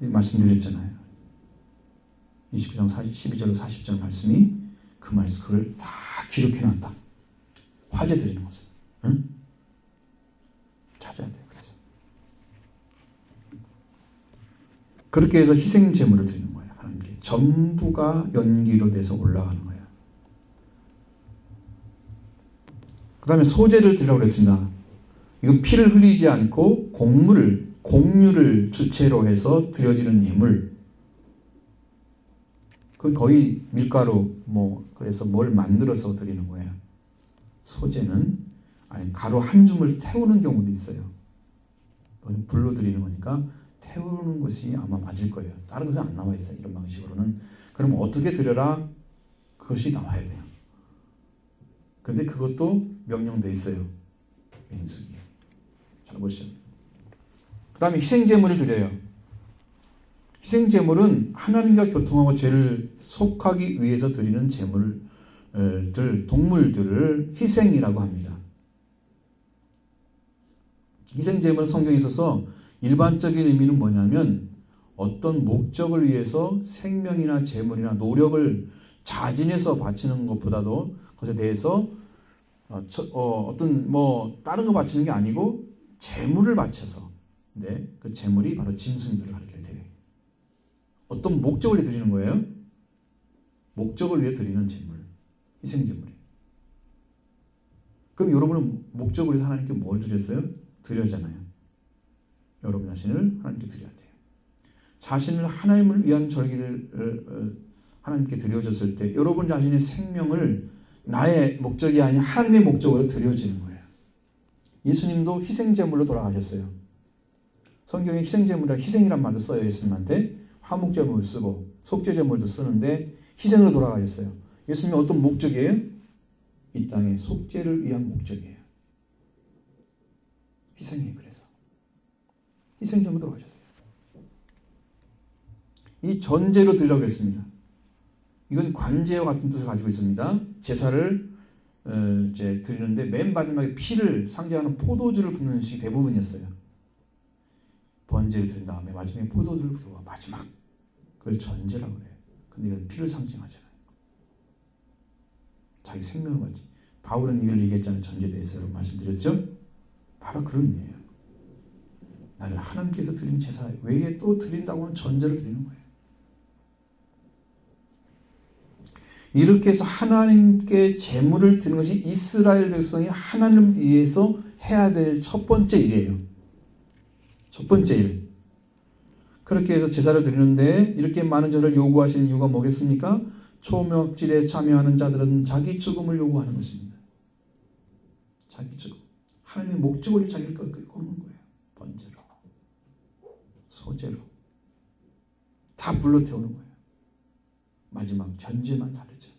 말씀드렸잖아요. 29장 12절 40절 말씀이 그 말씀, 그걸 다 기록해놨다. 화제 드리는 거죠. 응? 찾아야 돼요. 그래서 그렇게 해서 희생 제물을 드리는 거예요. 하나님께 전부가 연기로 돼서 올라가는 거예요. 그 다음에 소제를 드리라고 그랬습니다. 이거 피를 흘리지 않고 공유를 주체로 해서 드려지는 예물. 그건 거의 밀가루 그래서 뭘 만들어서 드리는 거예요. 소제는 아니 가루 한 줌을 태우는 경우도 있어요. 불로 드리는 거니까 태우는 것이 아마 맞을 거예요. 다른 것은 안 나와 있어요. 이런 방식으로는. 그럼 어떻게 드려라? 그것이 나와야 돼요. 근데 그것도 명령돼 있어요. 민수기. 잘 보시죠. 그 다음에 희생제물을 드려요. 희생제물은 하나님과 교통하고 죄를 속하기 위해서 드리는 제물들, 동물들을 희생이라고 합니다. 희생제물은 성경에 있어서 일반적인 의미는 뭐냐면 어떤 목적을 위해서 생명이나 재물이나 노력을 자진해서 바치는 것보다도 그것에 대해서 어떤 다른 거 바치는 게 아니고 재물을 바쳐서, 네, 그 재물이 바로 짐승들을 가리켜야 돼요. 어떤 목적을 위해 드리는 거예요? 목적을 위해 드리는 제물, 희생제물이에요. 그럼 여러분은 목적을 위해서 하나님께 뭘 드렸어요? 드려잖아요. 여러분 자신을 하나님께 드려야 돼요. 자신을 하나님을 위한 절기를 하나님께 드려졌을 때 여러분 자신의 생명을 나의 목적이 아닌 하나님의 목적으로 드려지는 거예요. 예수님도 희생제물로 돌아가셨어요. 성경에 희생제물이라 희생이란 말도 써요. 예수님한테 화목제물을 쓰고 속죄제물도 쓰는데 희생으로 돌아가셨어요. 예수님이 어떤 목적이에요? 이 땅의 속죄를 위한 목적이에요. 희생이 그래서 희생제물로 돌아가셨어요. 이 전제로 드리라고 했습니다. 이건 관제와 같은 뜻을 가지고 있습니다. 제사를 이제 드리는데 맨 마지막에 피를 상징하는 포도주를 붓는 식이 대부분이었어요. 번제를 드린 다음에 마지막에 포도주를 부어 마지막, 그걸 전제라고 그래요. 근데 이건 피를 상징하잖아요. 자기 생명을 바치. 바울은 이걸 얘기했잖아요. 전제에 대해서 여러분 말씀드렸죠? 바로 그런 의미예요. 나를 하나님께서 드린 제사 외에 또 드린다고 하면 전제를 드리는 거예요. 이렇게 해서 하나님께 제물을 드리는 것이 이스라엘 백성이 하나님을 위해서 해야 될 첫 번째 일이에요. 첫 번째 일. 그렇게 해서 제사를 드리는데 이렇게 많은 제사를 요구하시는 이유가 뭐겠습니까? 초막절에 참여하는 자들은 자기 죽음을 요구하는 것입니다. 자기 죽음. 하나님의 목적으로 자기를 끌고 오는 거예요. 번제로. 소재로 다 불러 태우는 거예요. 마지막 전제만 다르죠.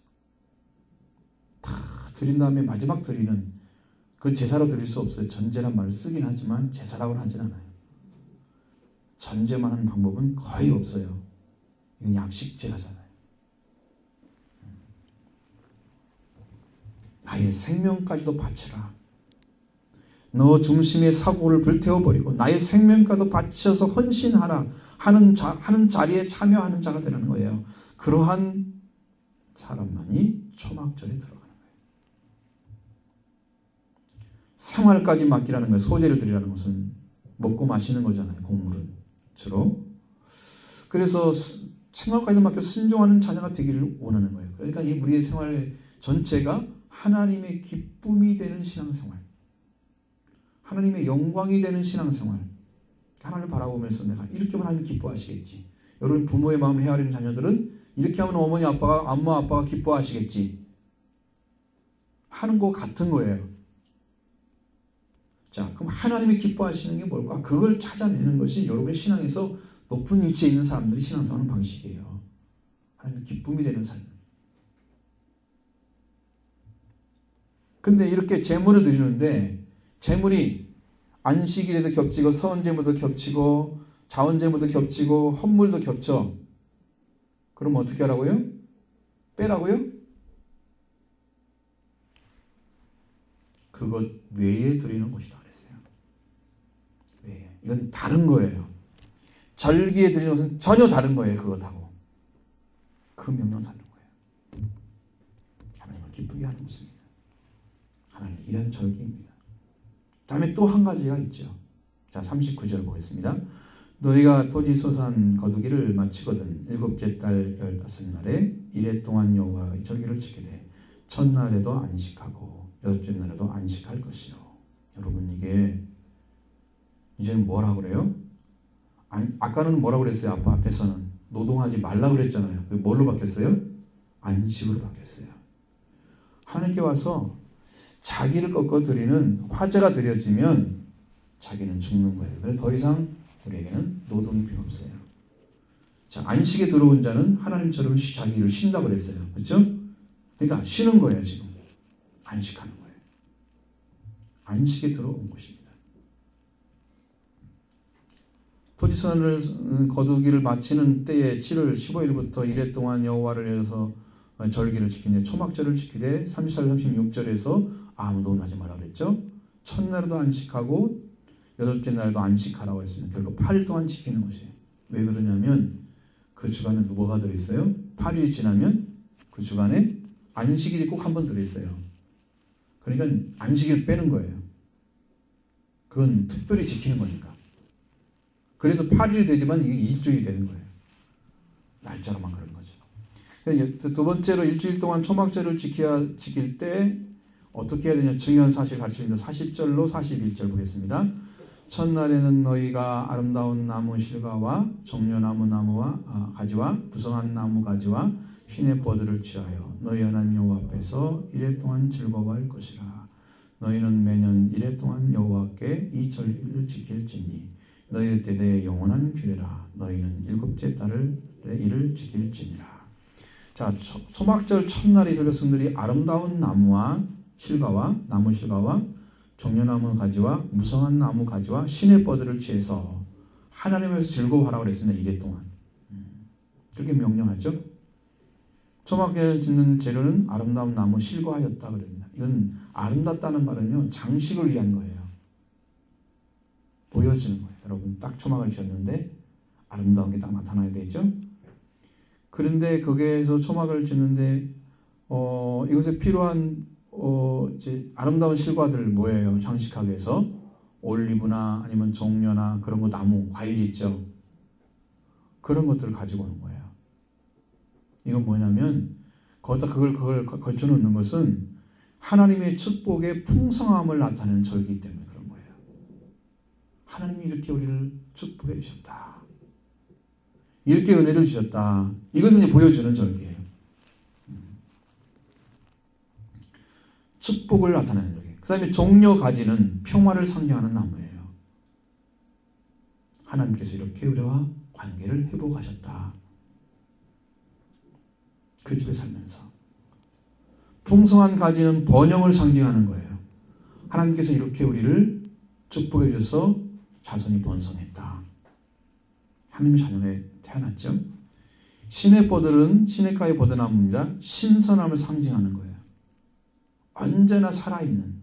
다 드린 다음에 마지막 드리는 그 제사로 드릴 수 없어요. 전제란 말을 쓰긴 하지만 제사라고는 하진 않아요. 전제만 하는 방법은 거의 없어요. 이건 양식 제사잖아요. 나의 생명까지도 바쳐라. 너 중심의 사고를 불태워버리고 나의 생명까지도 바쳐서 헌신하라 하는 자리에 참여하는 자가 되는 거예요. 그러한 사람만이 초막절에 들어가는 거예요. 생활까지 맡기라는 거예요. 소재를 드리라는 것은 먹고 마시는 거잖아요. 곡물은 주로. 그래서 생활까지 맡겨 순종하는 자녀가 되기를 원하는 거예요. 그러니까 이 우리의 생활 전체가 하나님의 기쁨이 되는 신앙생활, 하나님의 영광이 되는 신앙생활. 하나님을 바라보면서 내가 이렇게 하면 하나님 기뻐하시겠지. 여러분 부모의 마음을 헤아리는 자녀들은 이렇게 하면 어머니 아빠가 엄마 아빠가 기뻐하시겠지 하는 거 같은 거예요. 자, 그럼 하나님이 기뻐하시는 게 뭘까? 그걸 찾아내는 것이 여러분의 신앙에서 높은 위치에 있는 사람들이 신앙생활하는 방식이에요. 하나님의 기쁨이 되는 삶. 근데 이렇게 제물을 드리는데 제물이 안식일에도 겹치고 서은제물도 겹치고 자원제물도 겹치고 헌물도 겹쳐. 그럼 어떻게 하라고요? 빼라고요? 그것 외에 드리는 것이다 그랬어요. 외에. 이건 다른 거예요. 절기에 드리는 것은 전혀 다른 거예요. 그것하고. 그 명령은 다른 거예요. 하나님을 기쁘게 하는 것입니다. 하나님을 위한 절기입니다. 다음에 또 한 가지가 있죠. 자, 39절 보겠습니다. 너희가 토지 소산 거두기를 마치거든 일곱째 달 15날에 이래 동안 여호와의 절기를 지게 돼 첫날에도 안식하고 여섯째 날에도 안식할 것이요. 여러분 이게 이제는 뭐라고 그래요? 아까는 뭐라고 그랬어요? 아빠 앞에서는 노동하지 말라고 그랬잖아요. 뭘로 바뀌었어요? 안식으로 바뀌었어요. 하나님께 와서 자기를 꺾어 드리는 화제가 드려지면 자기는 죽는 거예요. 그래서 더 이상 우리에게는 노동이 필요 없어요. 자, 안식에 들어온 자는 하나님처럼 자기를 쉰다고 그랬어요. 그렇죠? 그러니까 쉬는 거예요. 지금 안식하는 거예요. 안식에 들어온 것입니다. 토지선을 거두기를 마치는 때에 7월 15일부터 이래 동안 여호와를 위해서 절기를 지키되 초막절을 지키되 34절 36절에서 아무도 하지 말라 그랬죠. 첫날에도 안식하고 여덟째 날에도 안식하라고 했습니다. 결국 8일 동안 지키는 것이에요. 왜 그러냐면 그 주간에 뭐가 들어있어요? 8일이 지나면 그 주간에 안식일이 꼭 한 번 들어있어요. 그러니까 안식일 빼는 거예요. 그건 특별히 지키는 거니까. 그래서 8일이 되지만 이게 일주일이 되는 거예요. 날짜로만 그런 거죠. 두 번째로 일주일 동안 초막절을 지킬 때 어떻게 해야 되냐 중요한 사실 가르칩니다. 40절로 41절 보겠습니다. 첫날에는 너희가 아름다운 나무 실과와 종려나무 나무와 가지와 부성한 나무 가지와 신의 뻗들을 취하여 너희 하나님 여호와 앞에서 이래 동안 즐거워할 것이라. 너희는 매년 이래 동안 여호와께 이 절기를 지킬지니 너희 대대의 영원한 규례라. 너희는 일곱째 달을 이를 지킬지니라. 자, 초막절 첫날 이스라엘 백성들이 아름다운 나무와 실과와 나무 실과와 종려나무 가지와 무성한 나무 가지와 신의 뻗들을 취해서 하나님에서 즐거워하라고 그랬습니다. 이래 동안. 그렇게 명령하죠. 초막절을 짓는 재료는 아름다운 나무 실과였다 그럽니다. 이건 아름답다는 말은요 장식을 위한 거예요. 보여지는 거예요. 여러분 딱 초막을 지었는데 아름다운 게 딱 나타나야 되죠. 그런데 거기에서 초막을 짓는데 이것에 필요한 이제 아름다운 실과들 뭐예요? 장식하기 위해서 올리브나 아니면 종려나 그런 거 나무, 과일 있죠. 그런 것들을 가지고 오는 거예요. 이건 뭐냐면 거기다 그걸 걸쳐 놓는 것은 하나님의 축복의 풍성함을 나타내는 절기이기 때문에 그런 거예요. 하나님이 이렇게 우리를 축복해 주셨다. 이렇게 은혜를 주셨다. 이것을 이제 보여주는 절기예요. 축복을 나타내는 절기. 그 다음에 종려 가지는 평화를 상징하는 나무예요. 하나님께서 이렇게 우리와 관계를 회복하셨다. 그 집에 살면서 풍성한 가지는 번영을 상징하는 거예요. 하나님께서 이렇게 우리를 축복해 주셔서 자손이 번성했다. 하나님의 자녀에 태어났죠. 시냇벌들은 시냇가의 버드나무입니다. 신선함을 상징하는 거예요. 언제나 살아있는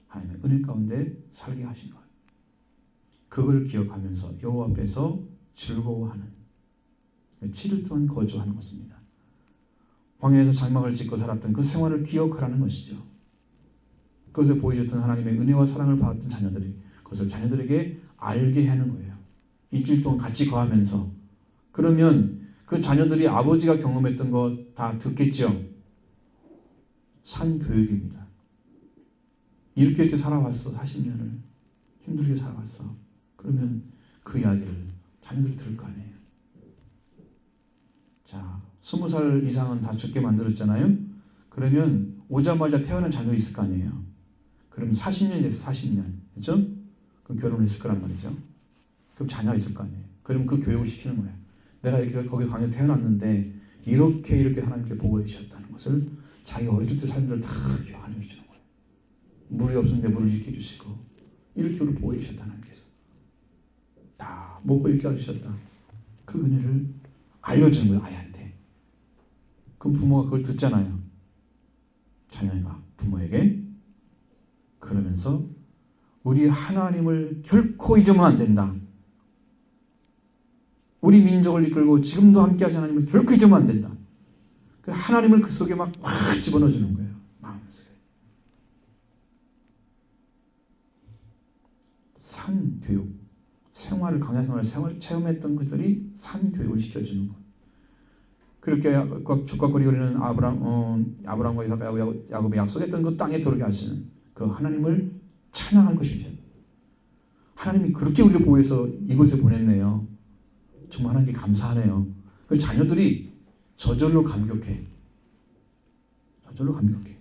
하나님의 은혜 가운데 살게 하신 거예요. 그걸 기억하면서 여호와 앞에서 즐거워하는 7일 동안 거주하는 것입니다. 광야에서 장막을 짓고 살았던 그 생활을 기억하라는 것이죠. 그것을 보여줬던 하나님의 은혜와 사랑을 받았던 자녀들이 그것을 자녀들에게 알게 하는 거예요. 일주일 동안 같이 거하면서 그러면 그 자녀들이 아버지가 경험했던 거 다 듣겠죠. 산교육입니다. 이렇게 살아왔어. 40년을 힘들게 살아왔어. 그러면 그 이야기를 자녀들이 들을 거 아니에요. 자, 20살 이상은 다 죽게 만들었잖아요. 그러면 오자마자 태어난 자녀 있을 거 아니에요. 그러면 40년 돼서 40년. 그렇죠? 그럼 결혼했을 거란 말이죠. 그럼 자녀가 있을 거 아니에요. 그러면 그 교육을 시키는 거예요. 내가 이렇게 거기 광야에 태어났는데 이렇게 하나님께 복을 주셨다는 것을 자기 어렸을 때 삶들을 다 기억하려 주시는 거예요. 물이 없었는데 물을 일으켜 주시고 이렇게 우리를 보호해 주셨다. 하나님께서 다 먹고 일으켜 주셨다. 그 은혜를 알려주는 거예요. 아이한테. 그럼 부모가 그걸 듣잖아요. 자녀가 부모에게. 그러면서 우리 하나님을 결코 잊으면 안 된다. 우리 민족을 이끌고 지금도 함께하신 하나님을 결코 잊으면 안 된다. 하나님을 그 속에 막 확 집어넣어주는 거예요. 마음속에. 산교육. 광야 생활을 체험했던 그들이 산교육을 시켜주는 것. 그렇게 족각거리는 아브라함과 야곱이 약속했던 그 땅에 들어오게 하시는 그 하나님을 찬양할 것입니다. 하나님이 그렇게 우리를 보호해서 이곳에 보냈네요. 정말 하나님께 감사하네요. 그 자녀들이 저절로 감격해. 저절로 감격해.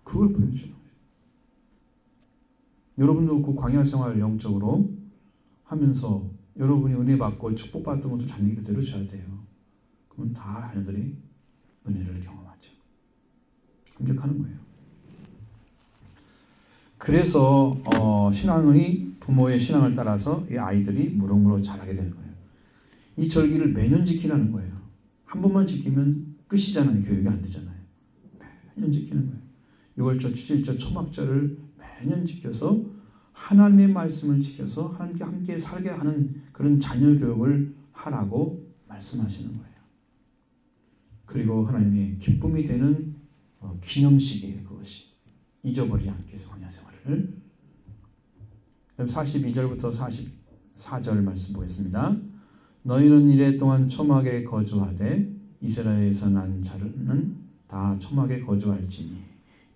그걸 보여주는 거예요. 여러분도 그 광야 생활 영적으로 하면서 여러분이 은혜 받고 축복받았던 것을 자녀에게 그대로 줘야 돼요. 그러면 다 자녀들이 은혜를 경험하죠. 감격하는 거예요. 그래서 신앙이 부모의 신앙을 따라서 이 아이들이 무럭무럭 자라게 되는 거예요. 이 절기를 매년 지키라는 거예요. 한 번만 지키면 끝이잖아요. 교육이 안 되잖아요. 매년 지키는 거예요. 6월절, 7일절, 초막절을 매년 지켜서 하나님의 말씀을 지켜서 하나님께 함께 살게 하는 그런 자녀 교육을 하라고 말씀하시는 거예요. 그리고 하나님의 기쁨이 되는 기념식이에요. 그것이. 잊어버리지 않게 해서 광야 생활을. 그럼 42절부터 44절 말씀 보겠습니다. 너희는 이래 동안 초막에 거주하되 이스라엘에서 난 자는 다 초막에 거주할지니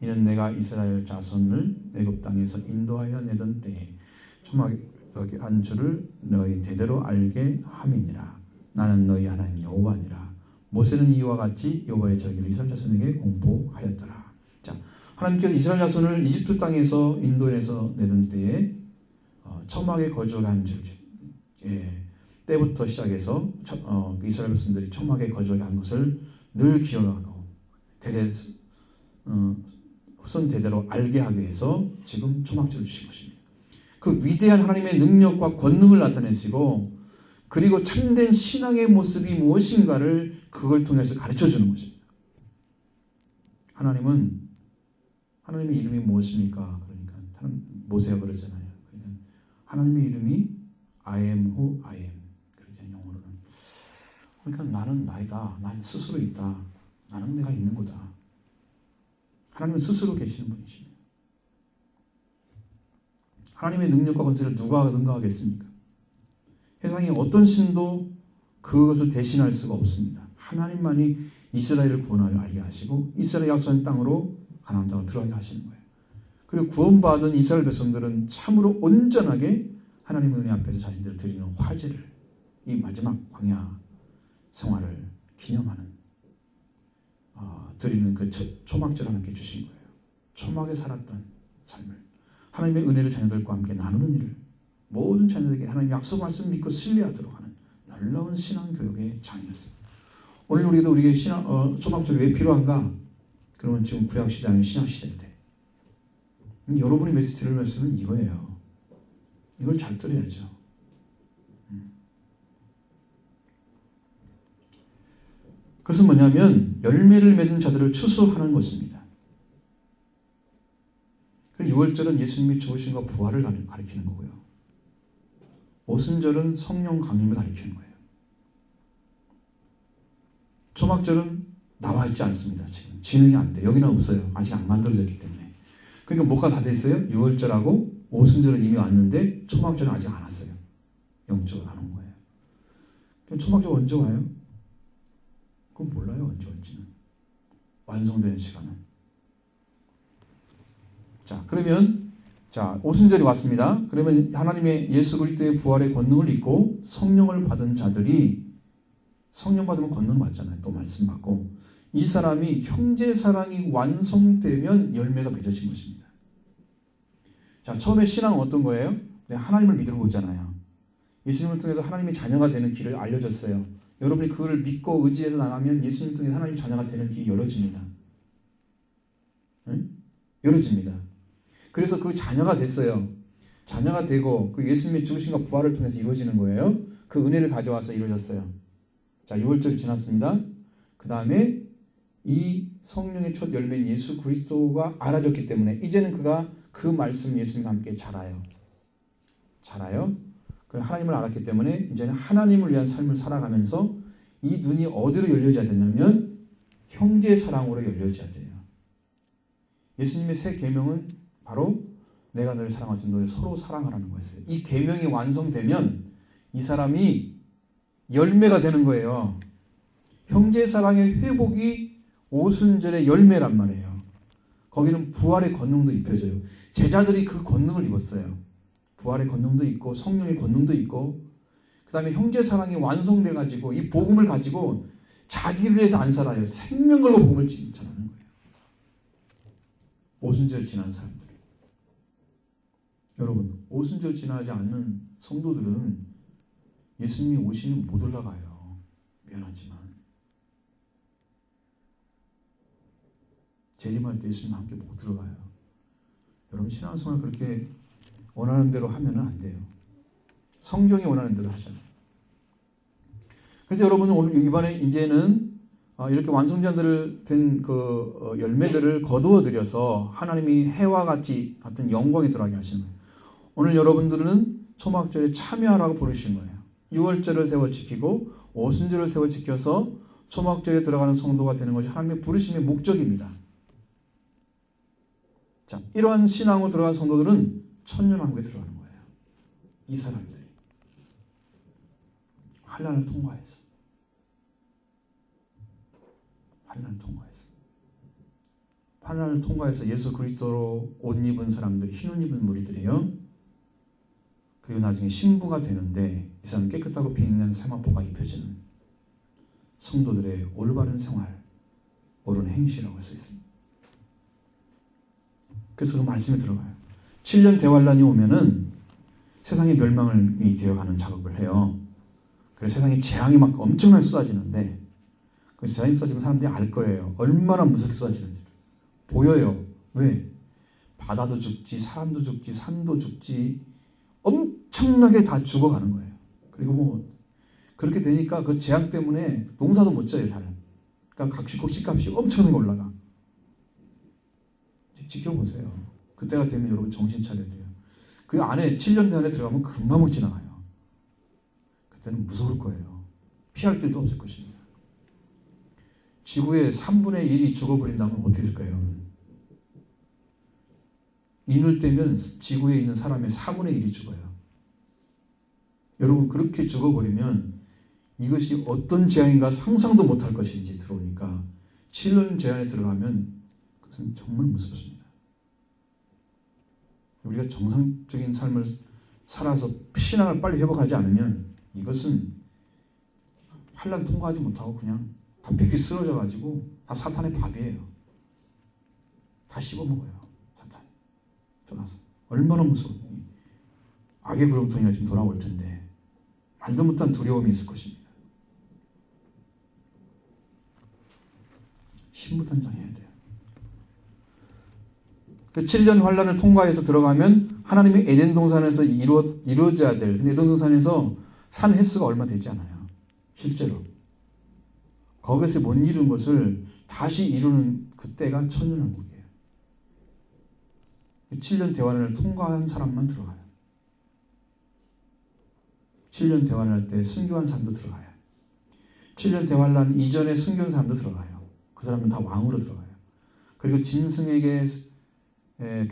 이는 내가 이스라엘 자손을 애굽 땅에서 인도하여 내던 때에 초막에 안 줄을 너희 대대로 알게 함이니라. 나는 너희 하나님 여호와니라. 모세는 이와 같이 여호와의 절기를 이스라엘 자손에게 공포하였더라. 자, 하나님께서 이스라엘 자손을 이집트 땅에서 인도해서 내던 때에 초막에 거주한 줄, 때부터 시작해서 이스라엘 백성들이 초막에 거주하게 한 것을 늘 기억하고 후손 대대로 알게 하기 위해서 지금 초막절을 주신 것입니다. 그 위대한 하나님의 능력과 권능을 나타내시고 그리고 참된 신앙의 모습이 무엇인가를 그걸 통해서 가르쳐주는 것입니다. 하나님의 이름이 무엇입니까? 그러니까 모세가 그러잖아요. 그러니까 하나님의 이름이 I am who I am. 영어로는. 그러니까 나는 나이다. 난 스스로 있다. 나는 내가 있는 거다. 하나님은 스스로 계시는 분이십니다. 하나님의 능력과 권세를 누가 능가하겠습니까? 세상에 어떤 신도 그것을 대신할 수가 없습니다. 하나님만이 이스라엘을 구원하려 알게 하시고 이스라엘 약속한 땅으로 가나안 땅으로 들어가게 하시는 거예요. 그리고 구원받은 이스라엘 백성들은 참으로 온전하게 하나님의 은혜 앞에서 자신들을 드리는 화제를 이 마지막 광야 생활을 기념하는 드리는 그 초막절 하나님께 주신 거예요. 초막에 살았던 삶을 하나님의 은혜를 자녀들과 함께 나누는 일을 모든 자녀들에게 하나님의 약속 말씀 믿고 신뢰하도록 하는 놀라운 신앙교육의 장이었습니다. 오늘 우리도 우리에게 초막절이 왜 필요한가? 그러면 지금 구약시대 아니면 신약시대인데 여러분이 메시지 들을 말씀은 이거예요. 이걸 잘 들어야죠. 그것은 뭐냐면 열매를 맺은 자들을 추수하는 것입니다. 그리고 유월절은 예수님이 죽으심과 부활을 가리키는 거고요. 오순절은 성령 강림을 가리키는 거예요. 초막절은 나와 있지 않습니다. 지금 진행이 안 돼. 여기는 없어요. 아직 안 만들어졌기 때문에. 그러니까 뭐가 다 됐어요? 유월절하고 오순절은 이미 왔는데 초막절은 아직 안 왔어요. 영적으로 안 온 거예요. 그럼 초막절 언제 와요? 그건 몰라요. 언제 올지는. 완성되는 시간은. 자, 그러면 오순절이 왔습니다. 그러면 하나님의 예수 그리스도의 부활의 권능을 입고 성령을 받은 자들이 성령 받으면 권능 받잖아요. 또 말씀 받고 이 사람이 형제 사랑이 완성되면 열매가 맺어진 것입니다. 자, 처음에 신앙은 어떤 거예요? 하나님을 믿으러 오잖아요. 예수님을 통해서 하나님의 자녀가 되는 길을 알려줬어요. 여러분이 그걸 믿고 의지해서 나가면 예수님 통해서 하나님 자녀가 되는 길이 열어집니다. 응? 열어집니다. 그래서 그 자녀가 됐어요. 자녀가 되고 그 예수님의 죽으심과 부활을 통해서 이루어지는 거예요. 그 은혜를 가져와서 이루어졌어요. 자, 6월절이 지났습니다. 그 다음에 이 성령의 첫 열매인 예수 그리스도가 알아졌기 때문에 이제는 그가 그 말씀 예수님과 함께 자라요. 그 하나님을 알았기 때문에 이제는 하나님을 위한 삶을 살아가면서 이 눈이 어디로 열려져야 되냐면 형제 사랑으로 열려져야 돼요. 예수님의 새 계명은 바로 내가 너를 사랑하지 너를 서로 사랑하라는 거였어요. 이 계명이 완성되면 이 사람이 열매가 되는 거예요. 형제 사랑의 회복이 오순절의 열매란 말이에요. 거기는 부활의 권능도 입혀져요. 제자들이 그 권능을 입었어요. 부활의 권능도 있고 성령의 권능도 있고 그 다음에 형제 사랑이 완성돼 가지고 이 복음을 가지고 자기를 위해서 안 살아요. 생명 걸고 복음을 전하는 거예요. 오순절 지난 사람들. 여러분, 오순절 지나지 않는 성도들은 예수님이 오시면 못 올라가요. 미안하지만. 재림할 때 예수님 함께 못 들어가요. 여러분, 신앙생활 그렇게 원하는 대로 하면 안 돼요. 성경이 원하는 대로 하잖아요. 그래서 여러분은 오늘 이번에 이제는 이렇게 완성자들 된 그 열매들을 거두어 들여서 하나님이 해와 같은 영광에 들어가게 하시는 거예요. 오늘 여러분들은 초막절에 참여하라고 부르신 거예요. 6월절을 세워 지키고 오순절을 세워 지켜서 초막절에 들어가는 성도가 되는 것이 하나님의 부르심의 목적입니다. 자, 이러한 신앙으로 들어간 성도들은 천년왕국에 들어가는 거예요. 이 사람들이 환난을 통과해서 환난을 통과해서 예수 그리스도로 옷 입은 사람들이 흰 옷 입은 무리들이요. 그리고 나중에 신부가 되는데 이 사람 깨끗하고 빛나는 세마포가 입혀지는 성도들의 올바른 생활, 옳은 행실이라고 할 수 있습니다. 그래서 그 말씀에 들어가요. 7년 대환란이 오면은 세상의 멸망이 되어가는 작업을 해요. 그래서 세상에 재앙이 막 엄청나게 쏟아지는데 그 재앙이 쏟아지면 사람들이 알 거예요. 얼마나 무섭게 쏟아지는지. 보여요. 왜? 바다도 죽지, 사람도 죽지, 산도 죽지, 엄청나게 다 죽어가는 거예요. 그리고 뭐 그렇게 되니까 그 재앙 때문에 농사도 못 져요. 잘. 그러니까 곡식값이 엄청나게 올라가. 지켜보세요. 그때가 되면 여러분 정신 차려야 돼요. 그 안에 7년 안에 들어가면 금방 지나가요. 그때는 무서울 거예요. 피할 길도 없을 것입니다. 지구의 3분의 1이 죽어버린다면 어떻게 될까요? 인을 떼면 지구에 있는 사람의 4분의 1이 죽어요. 여러분, 그렇게 죽어버리면 이것이 어떤 재앙인가 상상도 못할 것인지 들어오니까 7년 재앙에 들어가면 그것은 정말 무섭습니다. 우리가 정상적인 삶을 살아서 신앙을 빨리 회복하지 않으면 이것은 환난 통과하지 못하고 그냥 다 뺏기 쓰러져가지고 다 사탄의 밥이에요. 다 씹어먹어요. 사탄이. 떠나서. 얼마나 무서워. 악의 구렁텅이가 지금 돌아올 텐데 말도 못한 두려움이 있을 것입니다. 신부단장해야 돼요. 7년 환란을 통과해서 들어가면 하나님의 에덴 동산에서 이루어져야 될, 근데 에덴 동산에서 산 횟수가 얼마 되지 않아요. 실제로. 거기서 못 이룬 것을 다시 이루는 그때가 천년왕국이에요. 7년 대환을 통과한 사람만 들어가요. 7년 대환을 할 때 순교한 사람도 들어가요. 7년 대환란 이전에 순교한 사람도 들어가요. 그 사람은 다 왕으로 들어가요. 그리고 짐승에게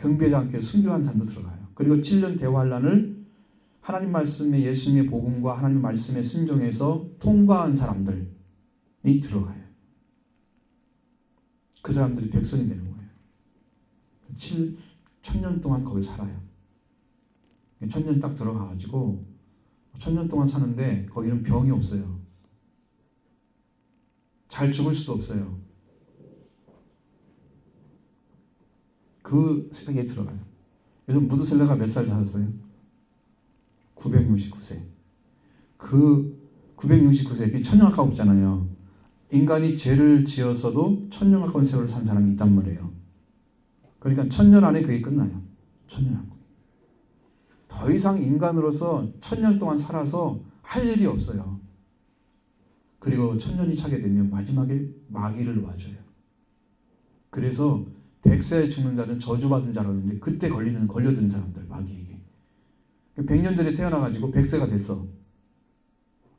경배하지 않게 순교한 사람도 들어가요. 그리고 7년 대환란을 하나님 말씀의 예수님의 복음과 하나님 말씀에 순종해서 통과한 사람들이 들어가요. 그 사람들이 백성이 되는 거예요. 1000년 동안 거기 살아요. 1000년 딱 들어가가지고 1000년 동안 사는데 거기는 병이 없어요. 잘 죽을 수도 없어요. 그 세계에 들어가요. 요즘 무드셀라가 몇 살 살았어요? 969세. 그 969세, 천년 가까웠잖아요. 인간이 죄를 지었어도 천년 가까운 세월을 산 사람이 있단 말이에요. 그러니까 1000년 안에 그게 끝나요. 천년왕국. 더 이상 인간으로서 1000년 동안 살아서 할 일이 없어요. 그리고 1000년이 차게 되면 마지막에 마귀를 놔줘요. 그래서 100세에 죽는 자는 저주받은 자라고 하는데 그때 걸려드는 사람들, 마귀에게. 100년 전에 태어나가지고 100세가 됐어.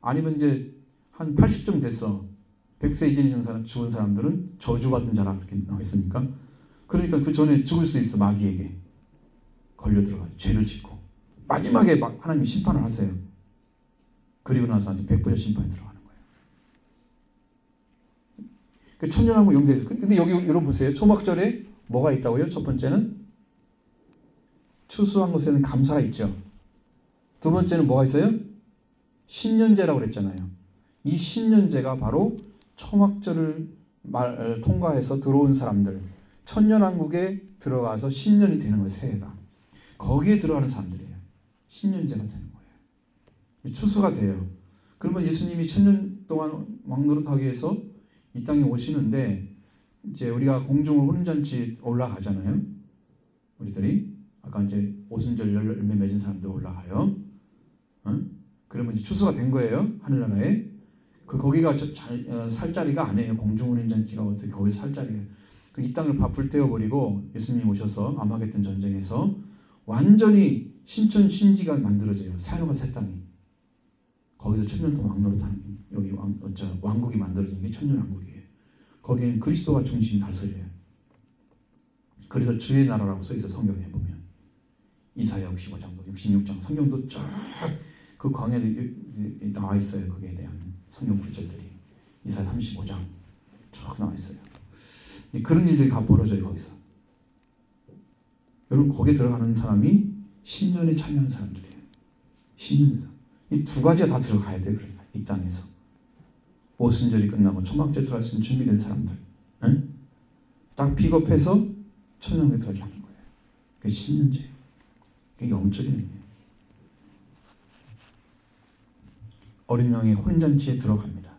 아니면 이제 한 80쯤 됐어. 100세 이전에 죽은 사람들은 저주받은 자라 그렇게 나와있습니까? 그러니까 그 전에 죽을 수 있어. 마귀에게 걸려들어가지고 죄를 짓고 마지막에 하나님이 심판을 하세요. 그리고 나서 아주 100%의 심판이 들어가는 거예요. 그 천년왕국 영세에서. 근데 여기 여러분 보세요. 초막절에 뭐가 있다고요? 첫 번째는 추수한 것에는 감사가 있죠. 두 번째는 뭐가 있어요? 신년제라고 그랬잖아요. 이 신년제가 바로 초막절을 통과해서 들어온 사람들, 천년왕국에 들어가서 신년이 되는 거예요. 새해가. 거기에 들어가는 사람들이에요. 신년제가 되는 거예요. 추수가 돼요. 그러면 예수님이 천년 동안 왕노릇하기 위해서 이 땅에 오시는데 이제 우리가 공중을 혼인잔치 올라가잖아요. 우리들이 아까 이제 오순절 열매 맺은 사람들 올라가요. 그러면 이제 추수가 된 거예요. 하늘나라에. 거기가 살 자리가 아니에요. 공중 혼인잔치가 어떻게 거기 살 자리예요. 이 땅을 다 불태워버리고 예수님이 오셔서 아마겟돈 전쟁에서 완전히 신천신지가 만들어져요. 새하늘과 새 땅이. 거기서 천년 동안 왕노릇하는 여기 왕국이 만들어진 게 천년왕국이에요. 거기는 그리스도가 중심이 다스려요. 그래서 주의 나라라고 써있어. 성경에 보면 이사야 65장도 66장 성경도 쫙 그 광야에 나와 있어요. 거기에 대한 성경 구절들이 이사야 35장 쭉 나와 있어요. 그런 일들이 다 벌어져요. 거기서. 여러분 거기에 들어가는 사람이 신년에 참여하는 사람들이에요. 신년에서. 이 두 가지가 다 들어가야 돼요. 그러니까 이 땅에서. 오순절이 끝나고 초막절 들어갈 수 있는 준비된 사람들. 응? 딱 픽업해서 천년에 들어가는 거예요. 그게 신년제예요. 그게 영적인 의미예요. 어린 양의 혼인잔치에 들어갑니다.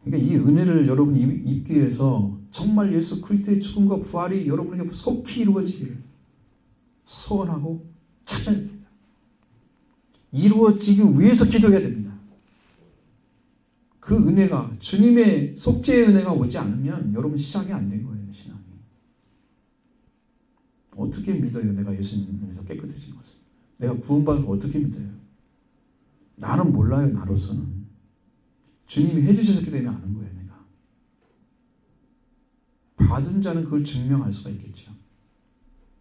그러니까 이 은혜를 여러분이 입기 위해서 정말 예수 그리스도의 죽음과 부활이 여러분에게 속히 이루어지기를 소원하고 찾아야 됩니다. 이루어지기 위해서 기도해야 됩니다. 그 은혜가 주님의 속죄의 은혜가 오지 않으면 여러분 시작이 안 된 거예요. 신앙이. 어떻게 믿어요? 내가 예수님에서 깨끗해진 것을. 내가 구원받은 걸 어떻게 믿어요? 나는 몰라요. 나로서는. 주님이 해주셨기 때문에 아는 거예요. 내가. 받은 자는 그걸 증명할 수가 있겠죠.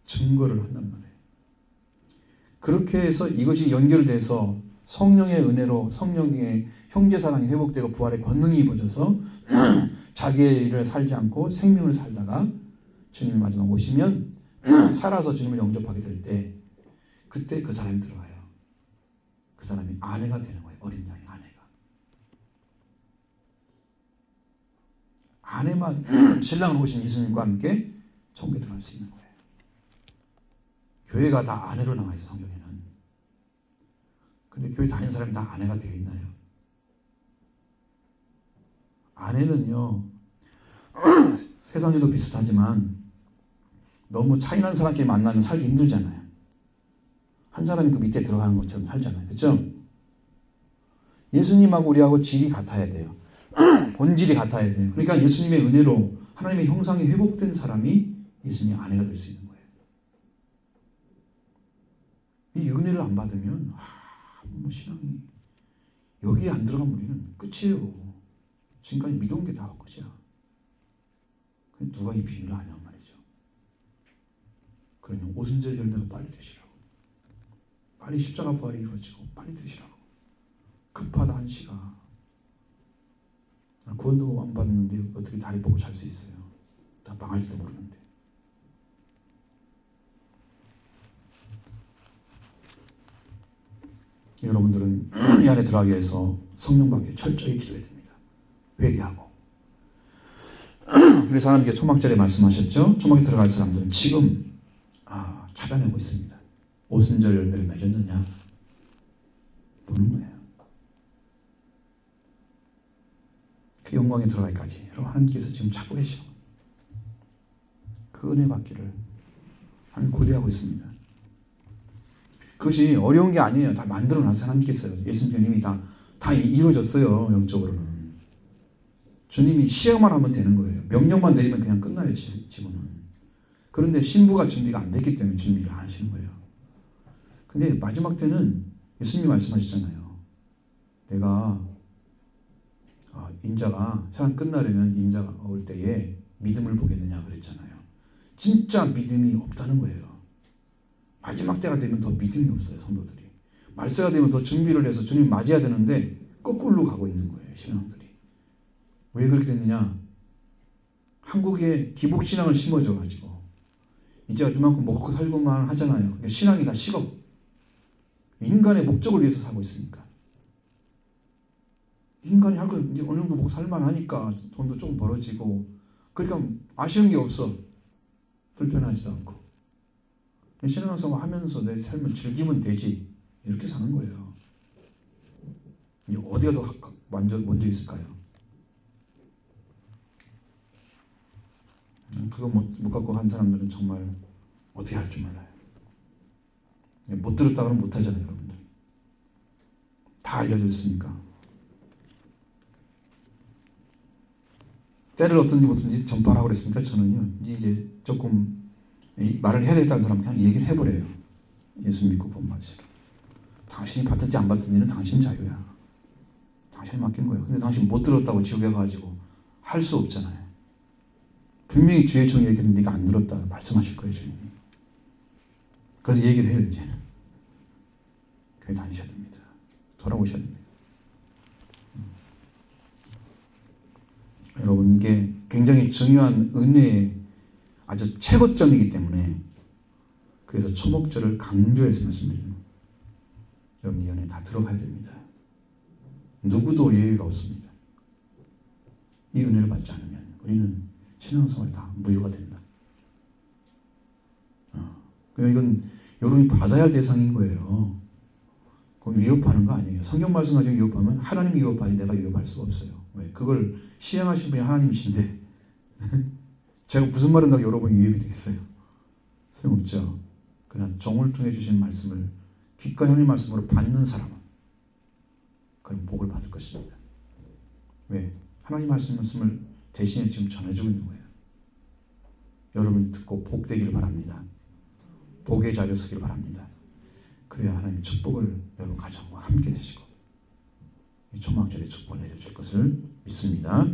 증거를 한단 말이에요. 그렇게 해서 이것이 연결돼서 성령의 은혜로 성령의 형제사랑이 회복되고 부활의 권능이 입어져서 자기의 일을 살지 않고 생명을 살다가 주님이 마지막 오시면 살아서 주님을 영접하게 될 때 그때 그 사람이 들어가요. 그 사람이 아내가 되는 거예요. 어린 양의 아내가. 아내만 신랑으로 오신 예수님과 함께 천국에 들어갈 수 있는 거예요. 교회가 다 아내로 나와 있어, 성경에는. 근데 교회 다니는 사람이 다 아내가 되어 있나요? 아내는요, 세상에도 비슷하지만 너무 차이나는 사람끼리 만나면 살기 힘들잖아요. 한 사람이 그 밑에 들어가는 것처럼 살잖아요. 그렇죠? 예수님하고 우리하고 질이 같아야 돼요. 본질이 같아야 돼요. 그러니까 예수님의 은혜로 하나님의 형상이 회복된 사람이 예수님의 아내가 될 수 있는 거예요. 이 은혜를 안 받으면 뭐 신앙이 여기에 안 들어가면 우리는 끝이에요. 지금까지 믿어온 게 다 헛것이야. 근데 누가 이 비밀을 아냐 말이죠. 그러니 오순절 열매가 빨리 되시라고. 빨리 십자가 부활이 이루어지고 빨리 되시라고. 급하다 한시가. 구원도 안 받았는데 어떻게 다리 뻗고 잘 수 있어요. 다 망할지도 모르는데. 여러분들은 이 안에 들어가기 위해서 성령 받기 철저히 기도해야 됩니다. 회개하고. 그래서 하나님께 초막절에 말씀하셨죠. 초막에 들어갈 사람들은 지금 찾아내고 있습니다. 오순절 열매를 맺었느냐 보는 거예요. 그 영광에 들어가기까지 여러분 하나님께서 지금 찾고 계시고 그 은혜 받기를 하나님 고대하고 있습니다. 그것이 어려운 게 아니에요. 다 만들어놔서 하나님께서요. 예수님이 다 이루어졌어요. 영적으로는. 주님이 시행만 하면 되는 거예요. 명령만 내리면 그냥 끝나요. 지금은. 그런데 신부가 준비가 안 됐기 때문에 준비를 안 하시는 거예요. 근데 마지막 때는 예수님이 말씀하셨잖아요. 내가 인자가 세상 끝나려면 인자가 올 때에 믿음을 보겠느냐 그랬잖아요. 진짜 믿음이 없다는 거예요. 마지막 때가 되면 더 믿음이 없어요. 성도들이. 말세가 되면 더 준비를 해서 주님 맞이해야 되는데 거꾸로 가고 있는 거예요. 신앙들이. 왜 그렇게 됐느냐. 한국에 기복신앙을 심어줘가지고 이제 이만큼 먹고 살고만 하잖아요. 그러니까 신앙이 다 식어. 인간의 목적을 위해서 살고 있으니까. 인간이 할 거 이제 어느 정도 먹고 살만하니까 돈도 조금 벌어지고 그러니까 아쉬운 게 없어. 불편하지도 않고. 신앙생활 하면서 내 삶을 즐기면 되지. 이렇게 사는 거예요. 이제 어디가 더 먼저 있을까요? 그거 못 갖고 한 사람들은 정말 어떻게 할 줄 몰라요. 못 들었다 그러면 못 하잖아요, 여러분들. 다 알려져 있으니까. 때를 어떤지 전파하라고 그랬으니까 저는요, 이제 조금 말을 해야 되겠다는 사람 그냥 얘기를 해버려요. 예수 믿고 본받으시라. 당신이 받든지 안 받든지는 당신 자유야. 당신이 맡긴 거예요. 근데 당신 못 들었다고 지옥에 가가지고 할 수 없잖아요. 분명히 주의 종이 이렇게 네가 안 들었다 말씀하실 거예요, 주님이. 그래서 얘기를 해요, 이제는. 교회 다니셔야 됩니다. 돌아오셔야 됩니다. 여러분, 이게 굉장히 중요한 은혜의 아주 최고점이기 때문에 그래서 초목절을 강조해서 말씀드립니다. 여러분, 이 은혜 다 들어가야 됩니다. 누구도 예외가 없습니다. 이 은혜를 받지 않으면 우리는 신앙생활이 다 무효가 된다. 그러니까 이건 여러분이 받아야 할 대상인 거예요. 그건 위협하는 거 아니에요. 성경 말씀 가지고 위협하면 하나님이 위협하지 내가 위협할 수가 없어요. 왜? 그걸 시행하신 분이 하나님이신데 제가 무슨 말을 한다고 여러분이 위협이 되겠어요? 소용없죠. 그러나 종을 통해 주신 말씀을 귓과 혀의 말씀으로 받는 사람은 그런 복을 받을 것입니다. 왜? 하나님 말씀을 대신에 지금 전해주고 있는 거예요. 여러분 듣고 복되기를 바랍니다. 복의 자리에 서기를 바랍니다. 그래야 하나님 축복을 여러분 가정과 함께 되시고 이 초막절에 축복을 내려줄 것을 믿습니다.